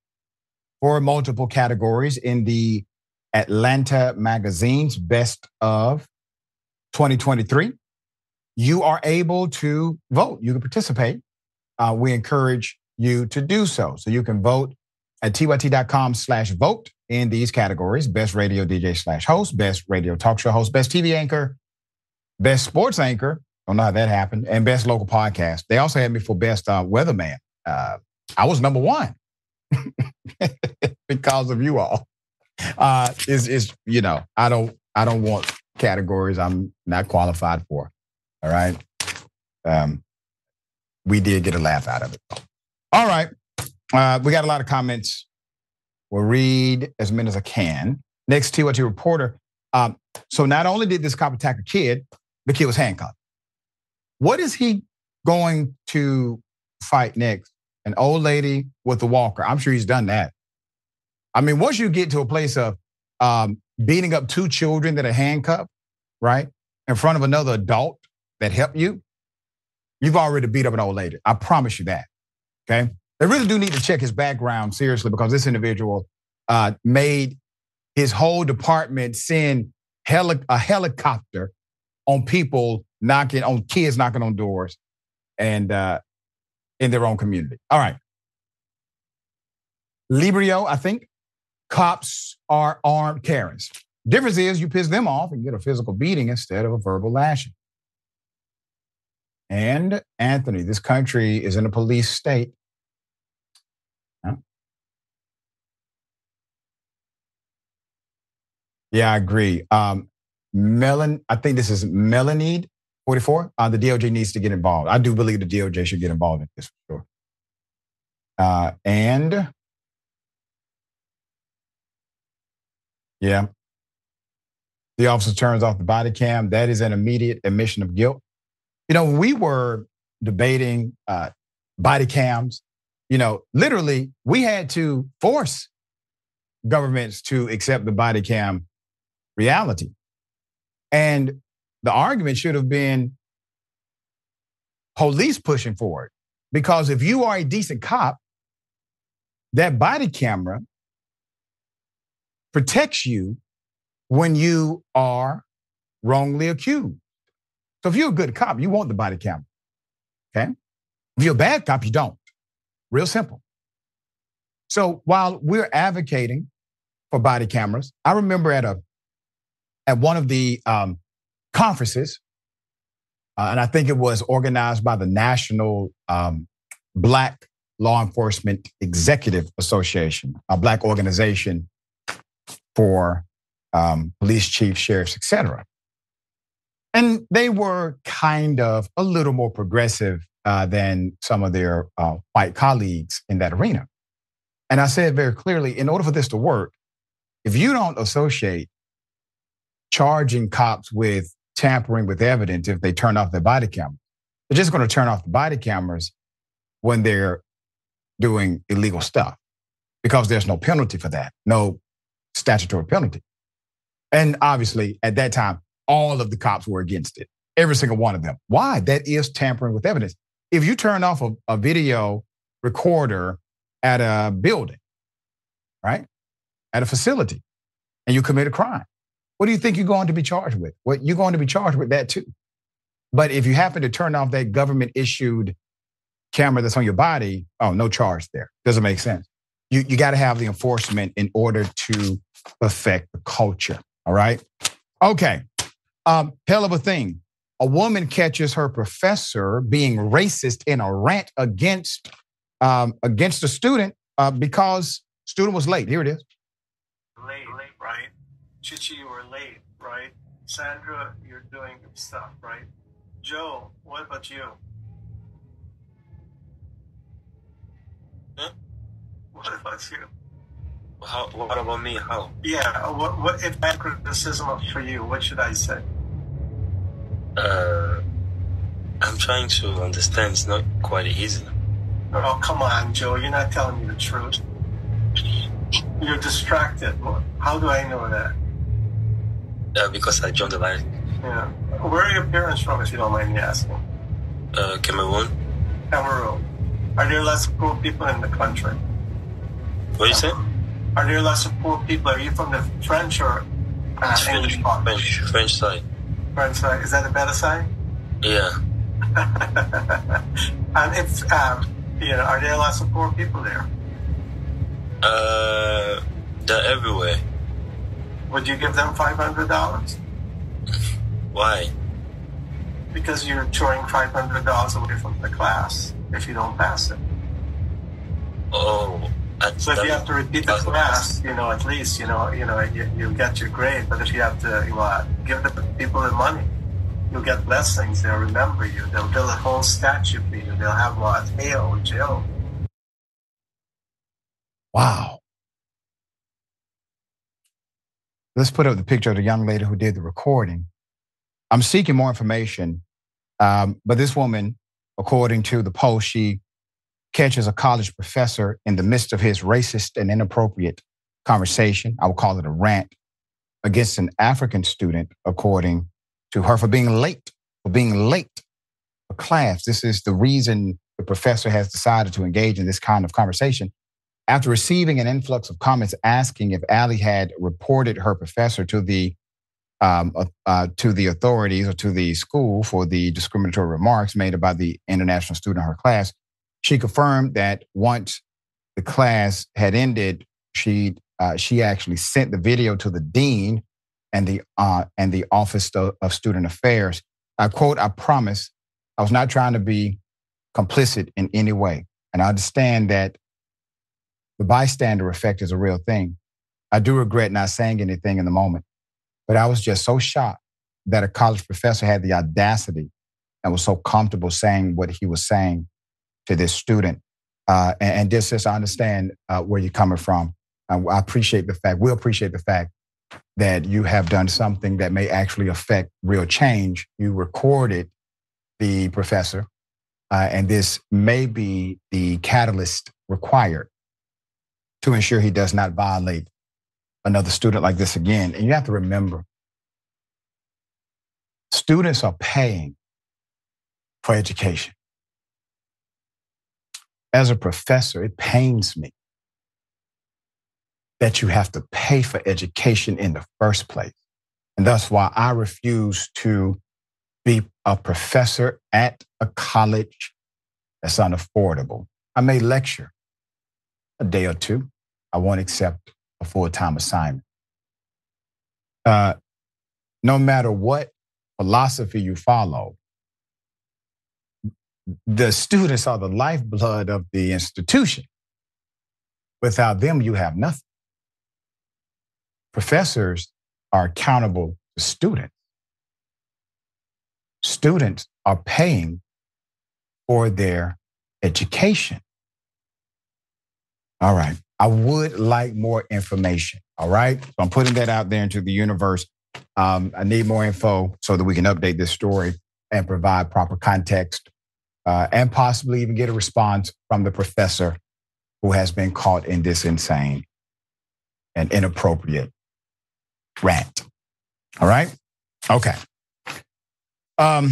for multiple categories in the Atlanta Magazine's Best of 2023. You are able to vote. You can participate. We encourage you to do so. So you can vote at tyt.com/vote in these categories: best radio DJ / host, best radio talk show host, best TV anchor, best sports anchor. Don't know how that happened, and best local podcast. They also had me for best weatherman. I was number one because of you all. I don't want categories I'm not qualified for. All right. We did get a laugh out of it. All right. We got a lot of comments. We'll read as many as I can. Next, TYT reporter. So not only did this cop attack a kid, the kid was handcuffed. What is he going to fight next? An old lady with a walker. I'm sure he's done that. I mean, once you get to a place of beating up 2 children that are handcuffed, right, in front of another adult that helped you, you've already beat up an old lady. I promise you that, okay? They really do need to check his background seriously because this individual made his whole department send a helicopter on people kids knocking on doors and in their own community. All right. Librio, I think, cops are armed Karens. Difference is you piss them off and get a physical beating instead of a verbal lashing. And Anthony, this country is in a police state. Huh? Yeah, I agree. I think this is Melanie 44. The DOJ needs to get involved. I do believe the DOJ should get involved in this for sure. And yeah, the officer turns off the body cam. That is an immediate admission of guilt. You know, when we were debating body cams, literally we had to force governments to accept the body cam reality. And the argument should have been police pushing for it. Because if you are a decent cop, that body camera protects you when you are wrongly accused. So if you're a good cop, you want the body camera, okay? If you're a bad cop, you don't. Real simple. So while we're advocating for body cameras, I remember at one of the conferences, and I think it was organized by the National Black Law Enforcement Executive Association, a Black organization for police chiefs, sheriffs, etc. And they were kind of a little more progressive than some of their white colleagues in that arena. And I said very clearly, in order for this to work, if you don't associate charging cops with tampering with evidence if they turn off their body cameras, they're just going to turn off the body cameras when they're doing illegal stuff because there's no penalty for that, no statutory penalty. And obviously, at that time, all of the cops were against it, every single one of them. Why? That is tampering with evidence. If you turn off a video recorder at a building, right, at a facility, and you commit a crime, what do you think you're going to be charged with? Well, you're going to be charged with that too. But if you happen to turn off that government-issued camera that's on your body, no charge there. Doesn't make sense. You got to have the enforcement in order to affect the culture, all right? Okay. Hell of a thing. A woman catches her professor being racist in a rant against a student because student was late. Here it is. Late, right? Chichi, you were late, right? Sandra, you're doing good stuff, right? Joe, what about you? Huh? What about you? What about me? How? Yeah, what if bad criticism for you? What should I say? I'm trying to understand. It's not quite easy. Oh, come on, Joe. You're not telling me the truth. You're distracted. How do I know that? Because I joined the line. Yeah. Where are your parents from, if you don't mind me asking? Cameroon. Cameroon. Are there less poor people in the country? What do you say? Are there less poor people? Are you from the French or English part? French side. French side. Is that the better side? Yeah. And it's, are there lots of poor people there? They're everywhere. Would you give them $500? Why? Because you're throwing $500 away from the class if you don't pass it. Oh. So if you have to repeat the class, at least, you get your grade. But if you have to, give the people the money, you'll get blessings. They'll remember you. They'll build a whole statue for you. They'll have what? Hail, Jill. Wow. Let's put up the picture of the young lady who did the recording. I'm seeking more information, but this woman, according to the post, she catches a college professor in the midst of his racist and inappropriate conversation. I would call it a rant against an African student, according to her, for being late for class. This is the reason the professor has decided to engage in this kind of conversation. After receiving an influx of comments asking if Allie had reported her professor to the authorities or to the school for the discriminatory remarks made about the international student in her class, she confirmed that once the class had ended, she actually sent the video to the dean and the Office of Student Affairs. I quote, "I promise I was not trying to be complicit in any way. And I understand that the bystander effect is a real thing. I do regret not saying anything in the moment, but I was just so shocked that a college professor had the audacity and was so comfortable saying what he was saying to this student. And just as I understand where you're coming from, I appreciate the fact, we appreciate the fact that you have done something that may actually affect real change. You recorded the professor, and this may be the catalyst required to ensure he does not violate another student like this again. And you have to remember, students are paying for education. As a professor, it pains me that you have to pay for education in the first place. And that's why I refuse to be a professor at a college that's unaffordable. I may lecture a day or two. I won't accept a full-time assignment. No matter what philosophy you follow, the students are the lifeblood of the institution. Without them, you have nothing. Professors are accountable to students. Students are paying for their education. All right. I would like more information. All right. So I'm putting that out there into the universe. I need more info so that we can update this story and provide proper context and possibly even get a response from the professor who has been caught in this insane and inappropriate rant. All right? Okay. We're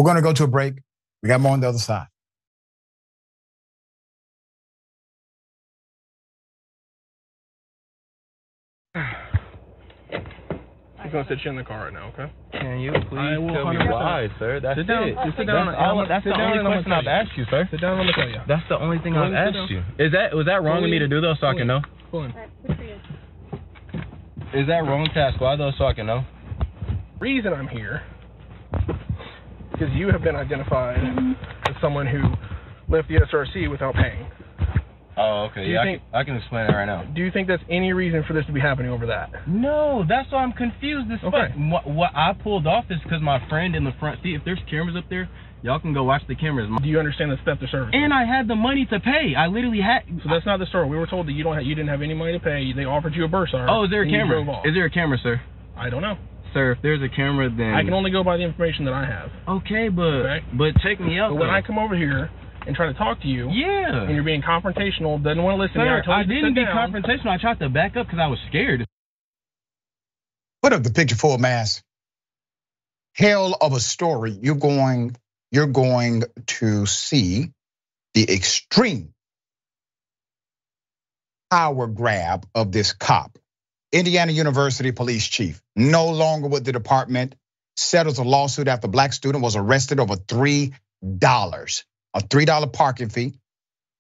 going to go to a break. We got more on the other side. I'm going to sit you in the car right now, okay? Can you please tell me why, sir? That's it. Sit down. That's the only question I've asked you, sir. Sit down, let me tell you. That's the only thing I've asked you. Was that wrong of me to do, though, so I can know? Is that wrong to ask why, though, so I can know? Reason I'm here because you have been identified as someone who left the SRC without paying. Oh, okay. Yeah, I can explain that right now. Do you think there's any reason for this to be happening over that? No, that's why I'm confused as fuck. What I pulled off is because my friend in the front seat, if there's cameras up there, y'all can go watch the cameras. Do you understand the theft of service? And I had the money to pay. I literally had. So that's not the story. We were told that you didn't have any money to pay. They offered you a bursar. Oh, is there a camera? Is there a camera, sir? I don't know. Sir, if there's a camera, then I can only go by the information that I have. Okay, but check me out. But when I come over here and try to talk to you, and you're being confrontational, doesn't want to listen to me. I didn't be confrontational. I tried to back up because I was scared. Put up the picture full mass. Hell of a story. You're going to see the extreme power grab of this cop. Indiana University police chief, no longer with the department, settles a lawsuit after black student was arrested over $3. A $3 parking fee.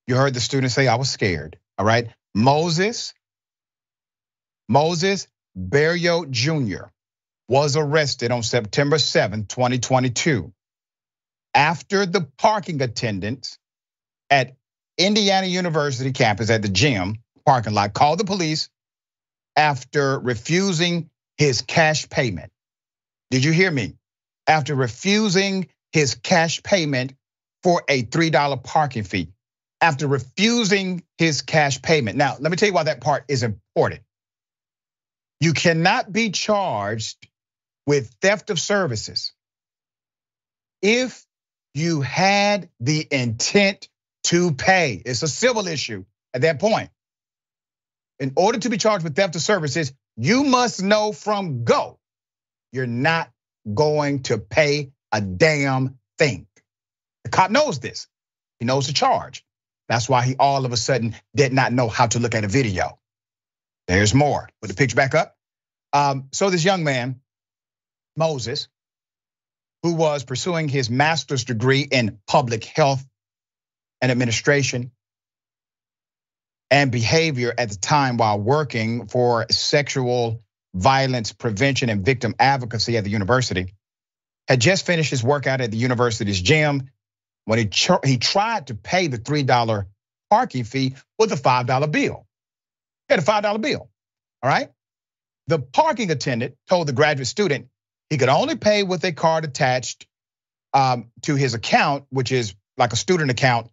You heard the student say, I was scared, all right? Moses Berrio Jr. was arrested on September 7, 2022, after the parking attendants at Indiana University campus at the gym parking lot called the police after refusing his cash payment. Did you hear me? After refusing his cash payment for a $3 parking fee. After refusing his cash payment. Now, let me tell you why that part is important. You cannot be charged with theft of services if you had the intent to pay. It's a civil issue at that point. In order to be charged with theft of services, you must know from go, you're not going to pay a damn thing. The cop knows this. He knows the charge. That's why he all of a sudden did not know how to look at a video. There's more. Put the picture back up. So this young man, Moses, who was pursuing his master's degree in public health and administration and behavior at the time while working for sexual violence prevention and victim advocacy at the university, had just finished his workout at the university's gym when he tried to pay the $3 parking fee with a $5 bill. He had a $5 bill, all right? The parking attendant told the graduate student he could only pay with a card attached to his account, which is like a student account,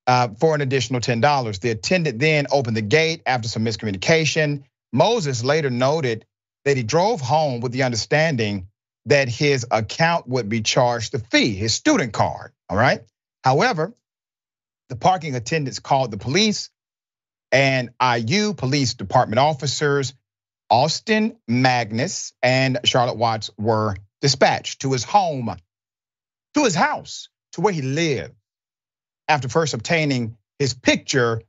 for an additional $10. The attendant then opened the gate after some miscommunication. Moses later noted that he drove home with the understanding that his account would be charged the fee, his student card, all right? However, the parking attendants called the police, and IU Police Department officers Austin Magnus and Charlotte Watts were dispatched to his home, to his house, to where he lived, after first obtaining his picture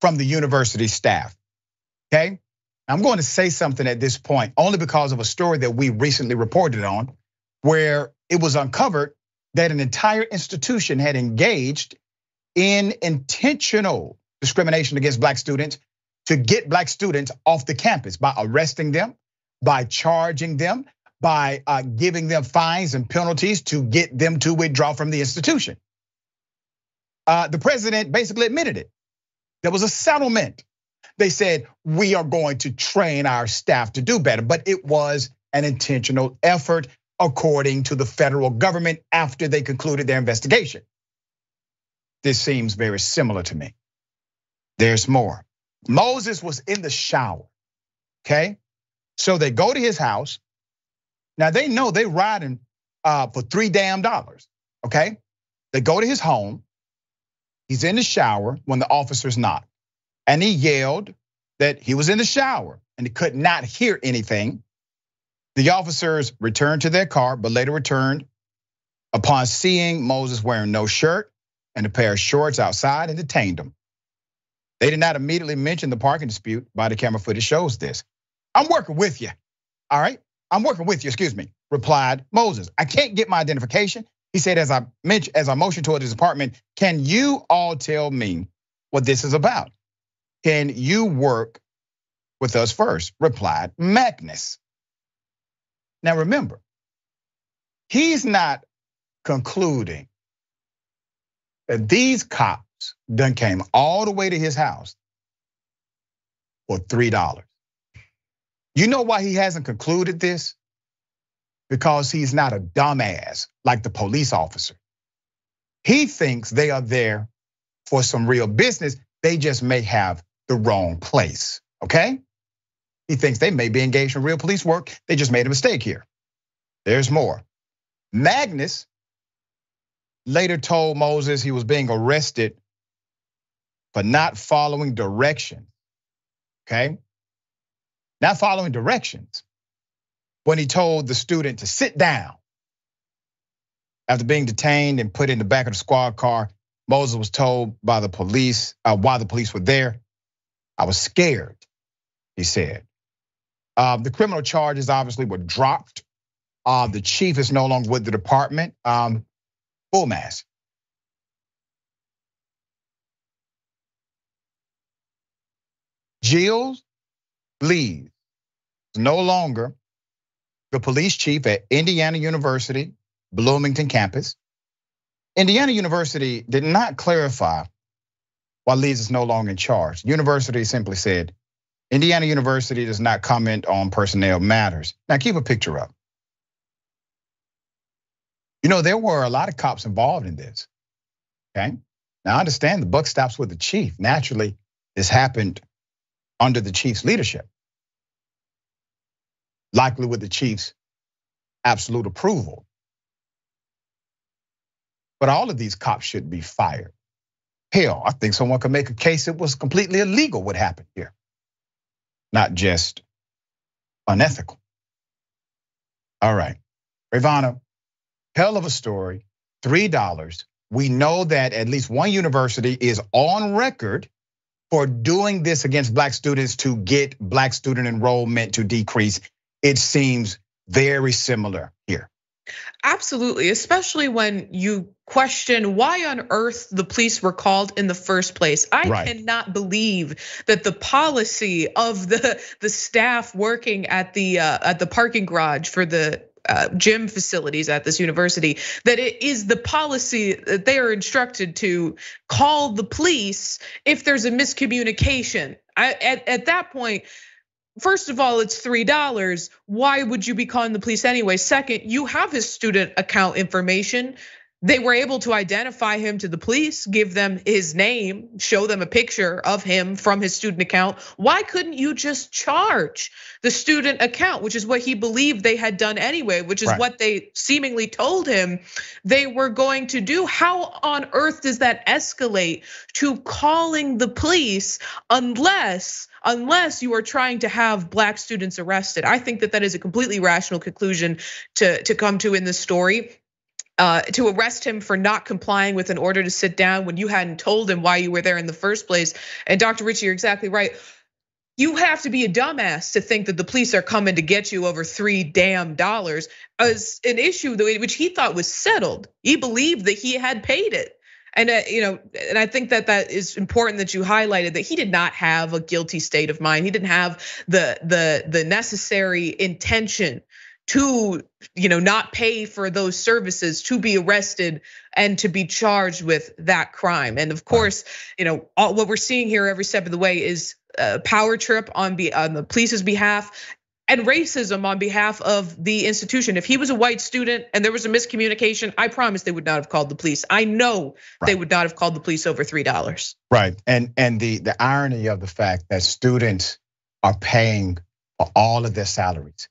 from the university staff, okay? I'm going to say something at this point only because of a story that we recently reported on, where it was uncovered that an entire institution had engaged in intentional discrimination against Black students to get Black students off the campus by arresting them, by charging them, by giving them fines and penalties to get them to withdraw from the institution. The president basically admitted it. There was a settlement. They said, we are going to train our staff to do better, but it was an intentional effort according to the federal government after they concluded their investigation. This seems very similar to me. There's more. Moses was in the shower, okay? So they go to his house. Now they know they're riding for $3 damn, okay? They go to his home. He's in the shower when the officers knock. And he yelled that he was in the shower and he could not hear anything. The officers returned to their car, but later returned upon seeing Moses wearing no shirt and a pair of shorts outside and detained him. They did not immediately mention the parking dispute. Body camera footage shows this. I'm working with you, all right? I'm working with you, excuse me, replied Moses. I can't get my identification. He said, as I motioned toward his apartment, can you all tell me what this is about? Can you work with us first? Replied Magnus. Now remember, he's not concluding that these cops done came all the way to his house for $3. You know why he hasn't concluded this? Because he's not a dumbass like the police officer. He thinks they are there for some real business. They just may have the wrong place, okay? He thinks they may be engaged in real police work. They just made a mistake here. There's more. Magnus later told Moses he was being arrested for not following directions, okay? Not following directions when he told the student to sit down. After being detained and put in the back of the squad car, Moses was told by the police, while the police were there, I was scared, he said. The criminal charges obviously were dropped. The chief is no longer with the department. Full mask. Jill Lees is no longer the police chief at Indiana University, Bloomington campus. Indiana University did not clarify why Lees is no longer in charge. The university simply said, Indiana University does not comment on personnel matters. Now keep a picture up. You know, there were a lot of cops involved in this, okay? Now I understand the buck stops with the chief. Naturally, this happened under the chief's leadership, likely with the chief's absolute approval. But all of these cops should be fired. Hell, I think someone could make a case it was completely illegal what happened here, not just unethical. All right, Ravana, hell of a story, $3. We know that at least one university is on record for doing this against Black students to get Black student enrollment to decrease. It seems very similar here. Absolutely, especially when you question why on earth the police were called in the first place. I cannot believe that the policy of the staff working at the parking garage for the gym facilities at this university, that it is the policy that they are instructed to call the police if there's a miscommunication. At that point, first of all, it's $3. Why would you be calling the police anyway? Second, you have his student account information. They were able to identify him to the police, give them his name, show them a picture of him from his student account. Why couldn't you just charge the student account, which is what he believed they had done anyway, which is what they seemingly told him they were going to do? How on earth does that escalate to calling the police unless you are trying to have Black students arrested? I think that is a completely rational conclusion to come to in this story. To arrest him for not complying with an order to sit down when you hadn't told him why you were there in the first place. And Dr. Richey, you're exactly right. You have to be a dumbass to think that the police are coming to get you over $3 damn as an issue which he thought was settled. He believed that he had paid it. And and I think that is important that you highlighted that he did not have a guilty state of mind. He didn't have the necessary intention to not pay for those services, to be arrested and to be charged with that crime. And of course, what we're seeing here every step of the way is a power trip on the police's behalf and racism on behalf of the institution. If he was a white student and there was a miscommunication, I promise they would not have called the police. I know they would not have called the police over $3. Right, and the irony of the fact that students are paying for all of their salaries.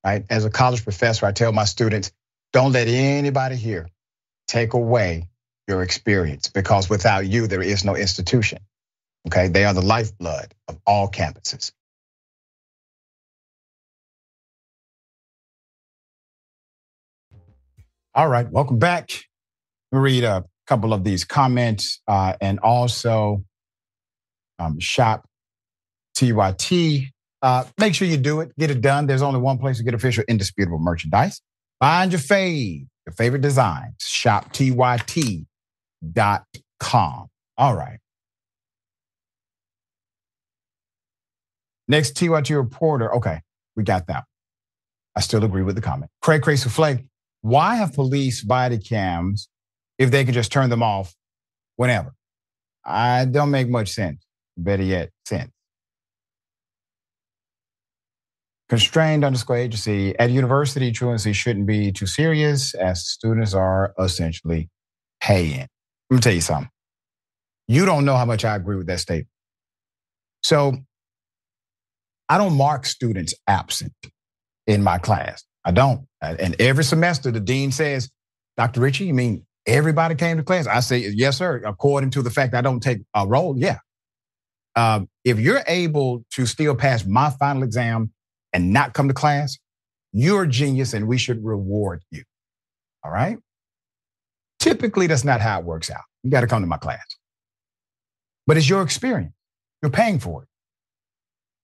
Right, as a college professor, I tell my students, don't let anybody here take away your experience, because without you, there is no institution. Okay, they are the lifeblood of all campuses. All right, welcome back. We'll read a couple of these comments and also shop TYT. Make sure you do it, get it done. There's only one place to get official indisputable merchandise. Find your favorite designs, shoptyt.com. All right. Next TYT reporter, okay, we got that. I still agree with the comment. Cray Souffle, why have police body cams if they can just turn them off whenever? I don't make much sense, better yet, sense. Constrained _agency at university, truancy shouldn't be too serious as students are essentially paying. Let me tell you something. You don't know how much I agree with that statement. So I don't mark students absent in my class. I don't. And every semester the dean says, Dr. Richey, you mean everybody came to class? I say, yes, sir. According to the fact I don't take a role, yeah. If you're able to still pass my final exam and not come to class, you're a genius and we should reward you, all right? Typically, that's not how it works out. You gotta come to my class. But it's your experience. You're paying for it.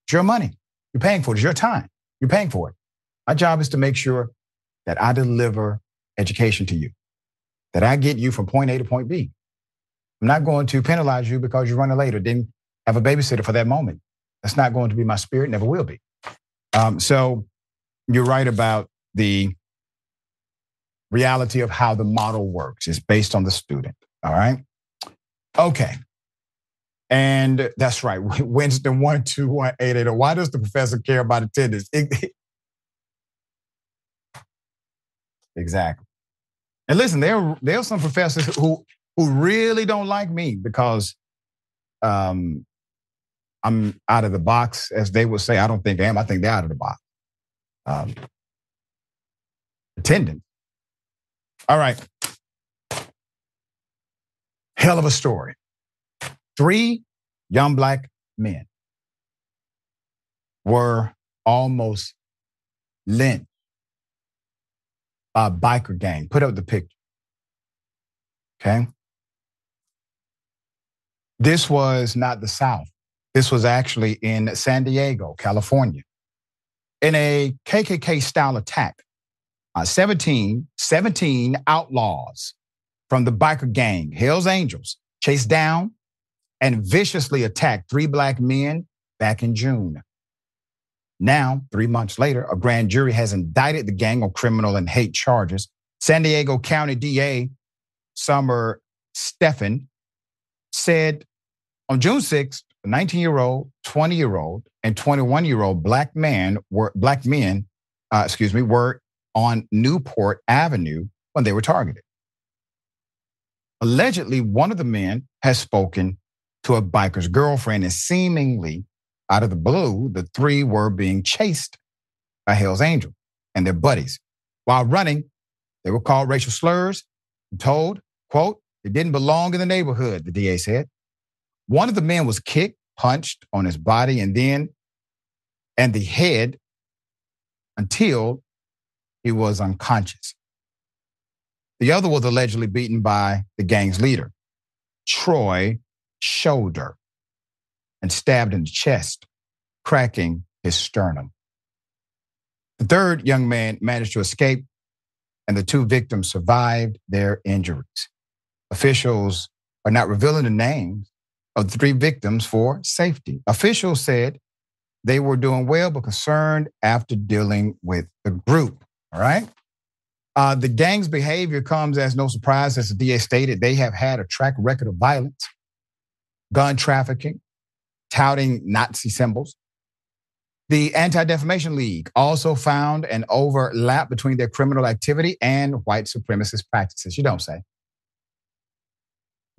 It's your money. You're paying for it. It's your time. You're paying for it. My job is to make sure that I deliver education to you, that I get you from point A to point B. I'm not going to penalize you because you're running late or didn't have a babysitter for that moment. That's not going to be my spirit, never will be. So you're right about the reality of how the model works. It's based on the student, all right? Okay. And that's right, Winston 121-880. Why does the professor care about attendance? Exactly. And listen, there are some professors who really don't like me because I'm out of the box, as they would say. I don't think I am. I think they're out of the box. Attendance. All right. Hell of a story. 3 young black men were almost lynched by a biker gang. Put up the picture. Okay. This was not the South. This was actually in San Diego, California. In a KKK-style attack, 17 outlaws from the biker gang, Hell's Angels, chased down and viciously attacked 3 black men back in June. Now, 3 months later, a grand jury has indicted the gang on criminal and hate charges. San Diego County DA Summer Stephan said on June 6th, 19-year-old, 20-year-old, and 21-year-old black men were on Newport Avenue when they were targeted. Allegedly, one of the men has spoken to a biker's girlfriend, and seemingly out of the blue, the 3 were being chased by Hell's Angels and their buddies. While running, they were called racial slurs and told, quote, they didn't belong in the neighborhood, the DA said. One of the men was kicked, punched on his body and the head until he was unconscious. The other was allegedly beaten by the gang's leader, Troy Shoulder, and stabbed in the chest, cracking his sternum. The 3rd young man managed to escape, and the 2 victims survived their injuries. Officials are not revealing the names of the 3 victims for safety. Officials said they were doing well but concerned after dealing with the group, all right? The gang's behavior comes as no surprise. As the DA stated, they have had a track record of violence, gun trafficking, touting Nazi symbols. The Anti-Defamation League also found an overlap between their criminal activity and white supremacist practices. You don't say.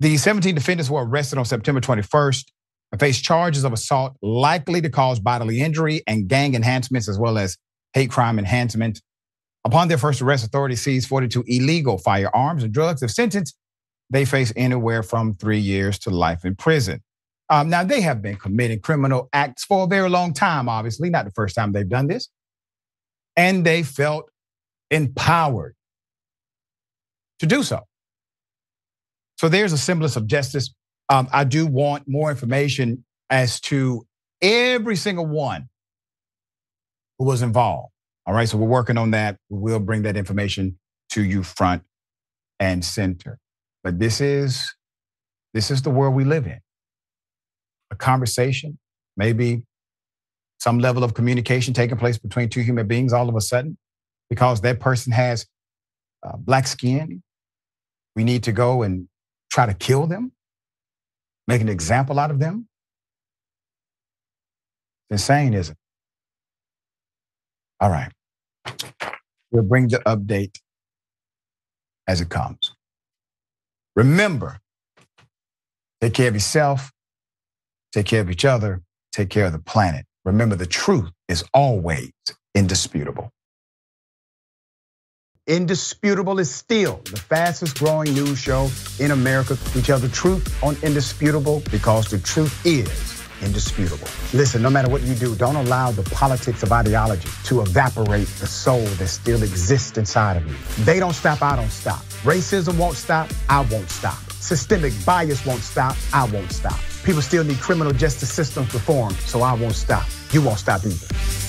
The 17 defendants were arrested on September 21st and faced charges of assault likely to cause bodily injury and gang enhancements, as well as hate crime enhancement. Upon their first arrest, authorities seized 42 illegal firearms and drugs. If sentenced, they face anywhere from 3 years to life in prison. Now, they have been committing criminal acts for a very long time, obviously, not the first time they've done this. And they felt empowered to do so. So there's a semblance of justice. I do want more information as to every single one who was involved. All right, so we're working on that. We will bring that information to you front and center. But this is the world we live in. A conversation, maybe some level of communication taking place between 2 human beings all of a sudden, because that person has black skin. We need to go and try to kill them, make an example out of them. It's insane, isn't it? All right. We'll bring the update as it comes. Remember, take care of yourself, take care of each other, take care of the planet. Remember, the truth is always indisputable. Indisputable is still the fastest growing news show in America. We tell the truth on Indisputable because the truth is indisputable. Listen, no matter what you do, don't allow the politics of ideology to evaporate the soul that still exists inside of you. They don't stop, I don't stop. Racism won't stop, I won't stop. Systemic bias won't stop, I won't stop. People still need criminal justice systems reformed, so I won't stop. You won't stop either.